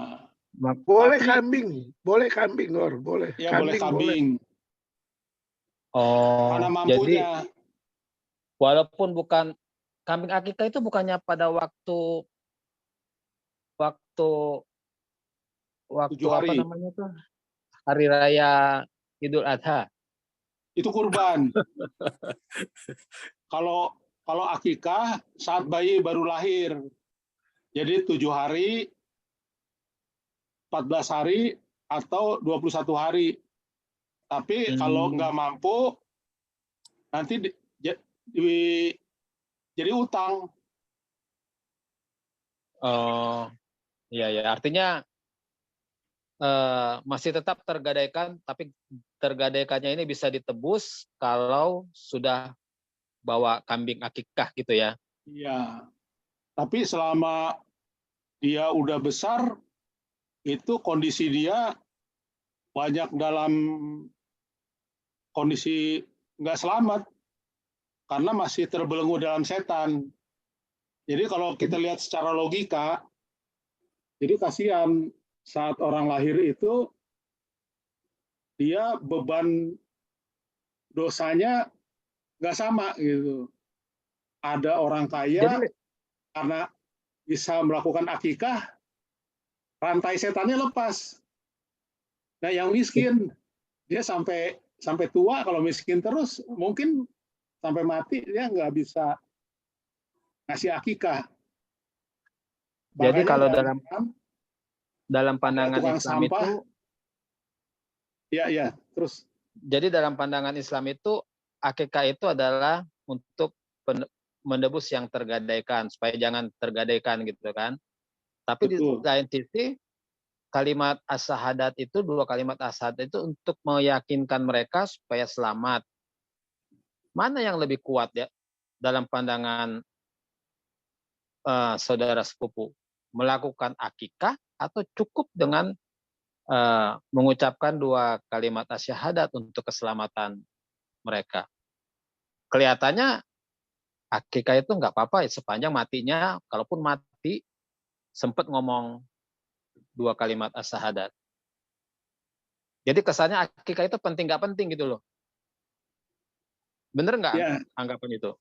Boleh Tapi- kambing, Ngor, boleh. ya boleh kambing. Oh, Karena jadi mampunya. walaupun bukan kambing akikah itu bukannya pada waktu 7 apa hari. namanya tuh? Hari raya Idul Adha. Itu kurban. Kalau akikah saat bayi baru lahir. Jadi 7 hari, 14 hari, atau 21 hari. Tapi kalau nggak mampu, nanti jadi utang. Oh, iya ya. Artinya masih tetap tergadaikan, tapi tergadaikannya ini bisa ditebus kalau sudah bawa kambing akikah gitu ya. Iya. Tapi selama dia udah besar, itu kondisi dia banyak dalam kondisi nggak selamat karena masih terbelenggu dalam setan. Jadi kalau kita lihat secara logika, jadi kasihan saat orang lahir itu dia beban dosanya nggak sama gitu. Ada orang kaya Jadi karena bisa melakukan akikah, rantai setannya lepas. Nah yang miskin dia sampai tua kalau miskin terus mungkin sampai mati dia nggak bisa ngasih akikah. Jadi Makanya kalau dalam ada pandangan tukang Islam sampah. itu, Ya terus jadi dalam pandangan Islam itu akikah itu adalah untuk menebus yang tergadaikan supaya jangan tergadaikan gitu kan. Tapi di betul. lain sisi kalimat as-syahadat itu, 2 kalimat as-syahadat itu untuk meyakinkan mereka supaya selamat. Mana yang lebih kuat ya dalam pandangan saudara sepupu? Melakukan akikah atau cukup dengan mengucapkan 2 kalimat as-syahadat untuk keselamatan mereka? Kelihatannya akikah itu nggak apa-apa sepanjang matinya, kalaupun mati sempat ngomong 2 kalimat as-syahadat. Jadi kesannya akikah itu penting nggak penting gitu loh. Bener nggak Ya, anggapan itu?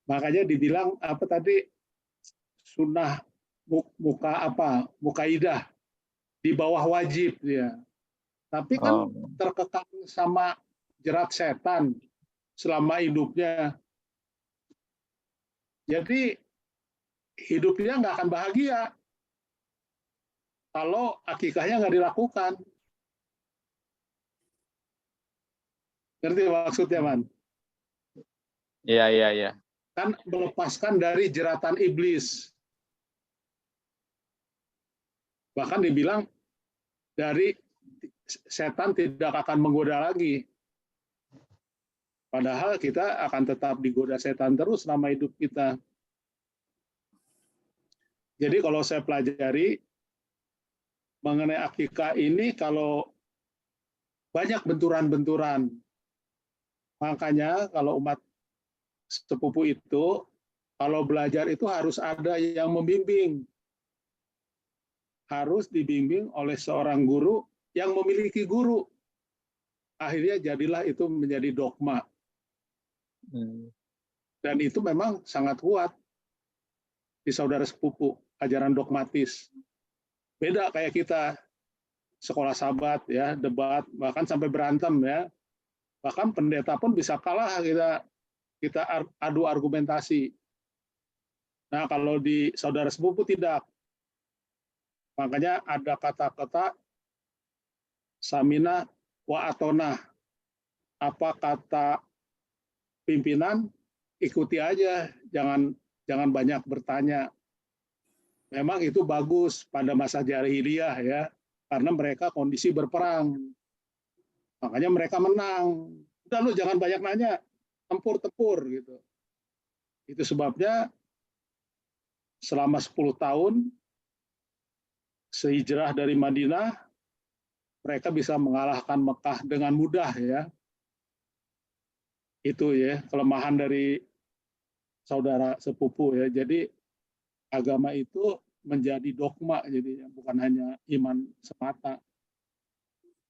makanya dibilang apa tadi sunnah mukaidah di bawah wajib ya. Tapi kan terkekang sama jerat setan selama hidupnya. Jadi hidupnya nggak akan bahagia kalau akikahnya nggak dilakukan. Ngerti maksudnya, Man? Iya. Kan melepaskan dari jeratan iblis. Bahkan dibilang dari setan tidak akan menggoda lagi. Padahal kita akan tetap digoda setan terus selama hidup kita. Jadi kalau saya pelajari mengenai akikah ini, kalau banyak benturan-benturan. Makanya kalau umat sepupu itu, kalau belajar itu harus ada yang membimbing. Harus dibimbing oleh seorang guru yang memiliki guru. Akhirnya jadilah itu menjadi dogma. Dan itu memang sangat kuat di saudara sepupu, ajaran dogmatis. Beda kayak kita, sekolah sahabat, ya, debat, bahkan sampai berantem ya. Bahkan pendeta pun bisa kalah kita adu argumentasi. Nah, kalau di saudara sepupu tidak. Makanya ada kata-kata samina wa atona. Apa kata pimpinan, ikuti aja, jangan banyak bertanya. Memang itu bagus pada masa jahiliyah ya, karena mereka kondisi berperang. Makanya mereka menang. Udah lu jangan banyak nanya, tempur gitu. Itu sebabnya selama 10 tahun sehijrah dari Madinah, mereka bisa mengalahkan Mekah dengan mudah ya. Itu ya kelemahan dari saudara sepupu ya. Jadi agama itu menjadi dogma, jadi bukan hanya iman semata.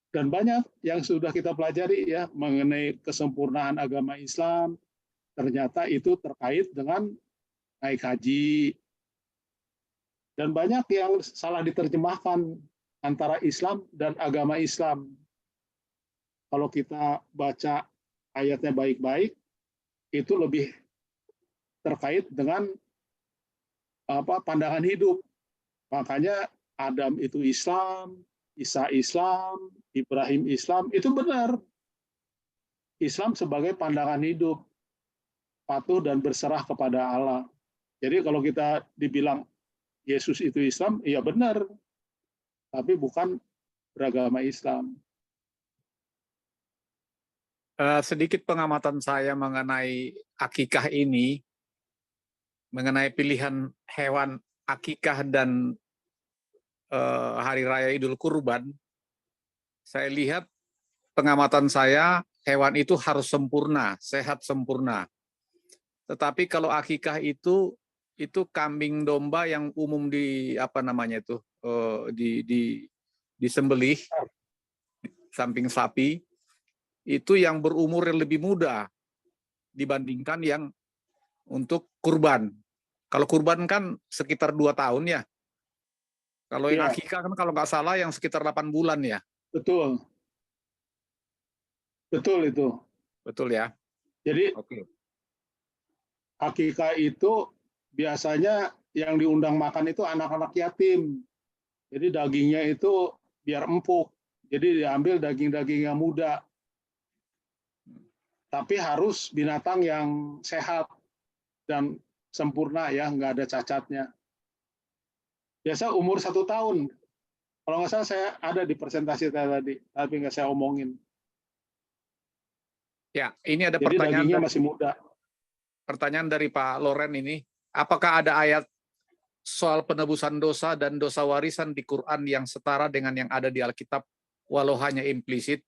Dan banyak yang sudah kita pelajari ya mengenai kesempurnaan agama Islam, ternyata itu terkait dengan naik haji. Dan banyak yang salah diterjemahkan antara Islam dan agama Islam. Kalau kita baca ayatnya baik-baik, itu lebih terkait dengan pandangan hidup. Makanya Adam itu Islam, Isa Islam, Ibrahim Islam, itu benar. Islam sebagai pandangan hidup, patuh dan berserah kepada Allah. Jadi kalau kita dibilang Yesus itu Islam, iya benar. Tapi bukan beragama Islam. Sedikit pengamatan saya mengenai akikah ini, mengenai pilihan hewan akikah dan Hari Raya Idul Kurban, saya lihat pengamatan saya hewan itu harus sempurna, sehat sempurna. Tetapi kalau akikah itu kambing domba yang umum disembelih samping sapi, itu yang berumur yang lebih muda dibandingkan yang untuk kurban. Kalau kurban kan sekitar 2 tahun ya. Kalau yang akikah kan kalau nggak salah yang sekitar 8 bulan ya. Betul. Betul itu. Betul ya. Jadi akikah itu biasanya yang diundang makan itu anak-anak yatim. Jadi dagingnya itu biar empuk. Jadi diambil daging-daging yang muda. Tapi harus binatang yang sehat dan sempurna ya, nggak ada cacatnya. Biasa umur 1 tahun. Kalau nggak salah saya ada di presentasi tadi, tapi nggak saya omongin. Ya, ini ada Jadi pertanyaan dagingnya masih muda. Pertanyaan dari Pak Loren ini, apakah ada ayat soal penebusan dosa dan dosa warisan di Quran yang setara dengan yang ada di Alkitab, walau hanya implisit?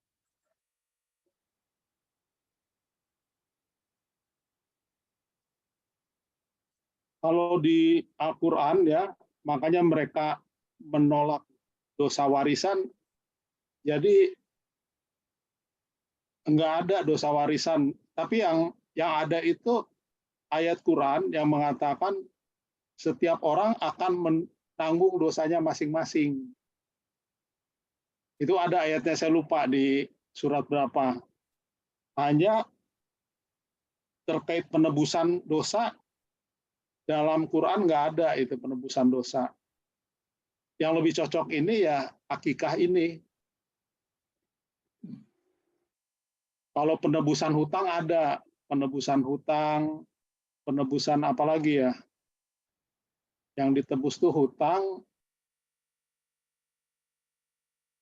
Kalau di Al-Quran ya, makanya mereka menolak dosa warisan, jadi nggak ada dosa warisan. Tapi yang ada itu ayat Quran yang mengatakan setiap orang akan menanggung dosanya masing-masing. Itu ada ayatnya, saya lupa di surat berapa. Hanya terkait penebusan dosa, dalam Quran nggak ada itu penebusan dosa. Yang lebih cocok ini ya akikah ini. Kalau penebusan hutang ada, penebusan hutang, penebusan apa lagi ya? Yang ditebus tuh hutang.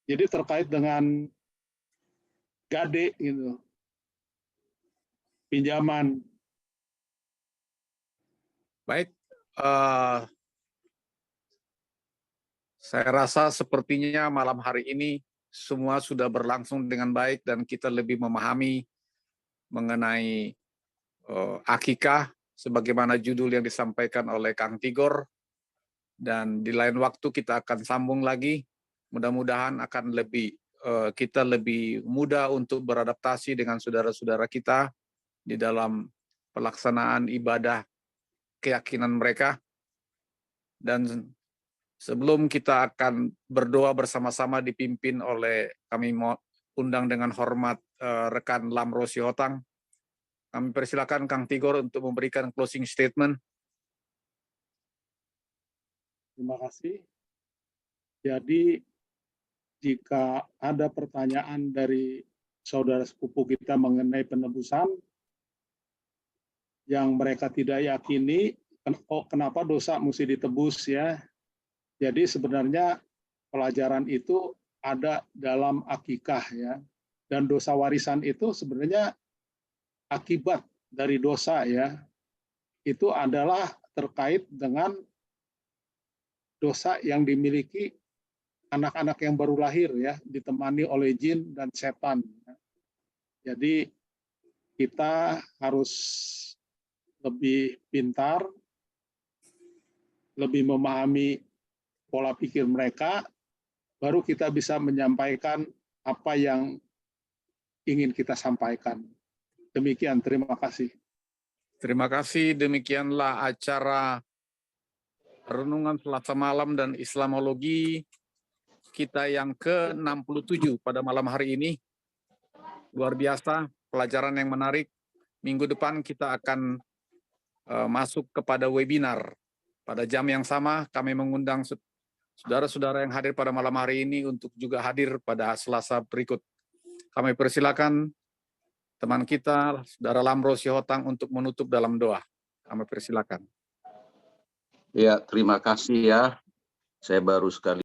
Jadi terkait dengan gade gitu. Pinjaman. Baik, saya rasa sepertinya malam hari ini semua sudah berlangsung dengan baik dan kita lebih memahami mengenai akikah sebagaimana judul yang disampaikan oleh Kang Tigor, dan di lain waktu kita akan sambung lagi. Mudah-mudahan akan kita lebih mudah untuk beradaptasi dengan saudara-saudara kita di dalam pelaksanaan ibadah keyakinan mereka. Dan sebelum kita akan berdoa bersama-sama dipimpin oleh, kami mau undang dengan hormat rekan Lamro Sihotan, kami persilakan Kang Tigor untuk memberikan closing statement. Terima kasih. Jadi jika ada pertanyaan dari saudara sepupu kita mengenai penebusan yang mereka tidak yakini, kenapa dosa mesti ditebus ya. Jadi sebenarnya pelajaran itu ada dalam akikah ya. Dan dosa warisan itu sebenarnya akibat dari dosa ya. Itu adalah terkait dengan dosa yang dimiliki anak-anak yang baru lahir ya, ditemani oleh jin dan setan. Jadi kita harus lebih pintar, lebih memahami pola pikir mereka, baru kita bisa menyampaikan apa yang ingin kita sampaikan. Demikian, terima kasih. Terima kasih, demikianlah acara Renungan Selasa Malam dan Islamologi kita yang ke-67 pada malam hari ini. Luar biasa, pelajaran yang menarik. Minggu depan kita akan masuk kepada webinar. Pada jam yang sama, kami mengundang saudara-saudara yang hadir pada malam hari ini untuk juga hadir pada Selasa berikut. Kami persilakan teman kita, Saudara Lamro Sihotang, untuk menutup dalam doa. Kami persilakan. Ya, terima kasih ya. Saya baru sekali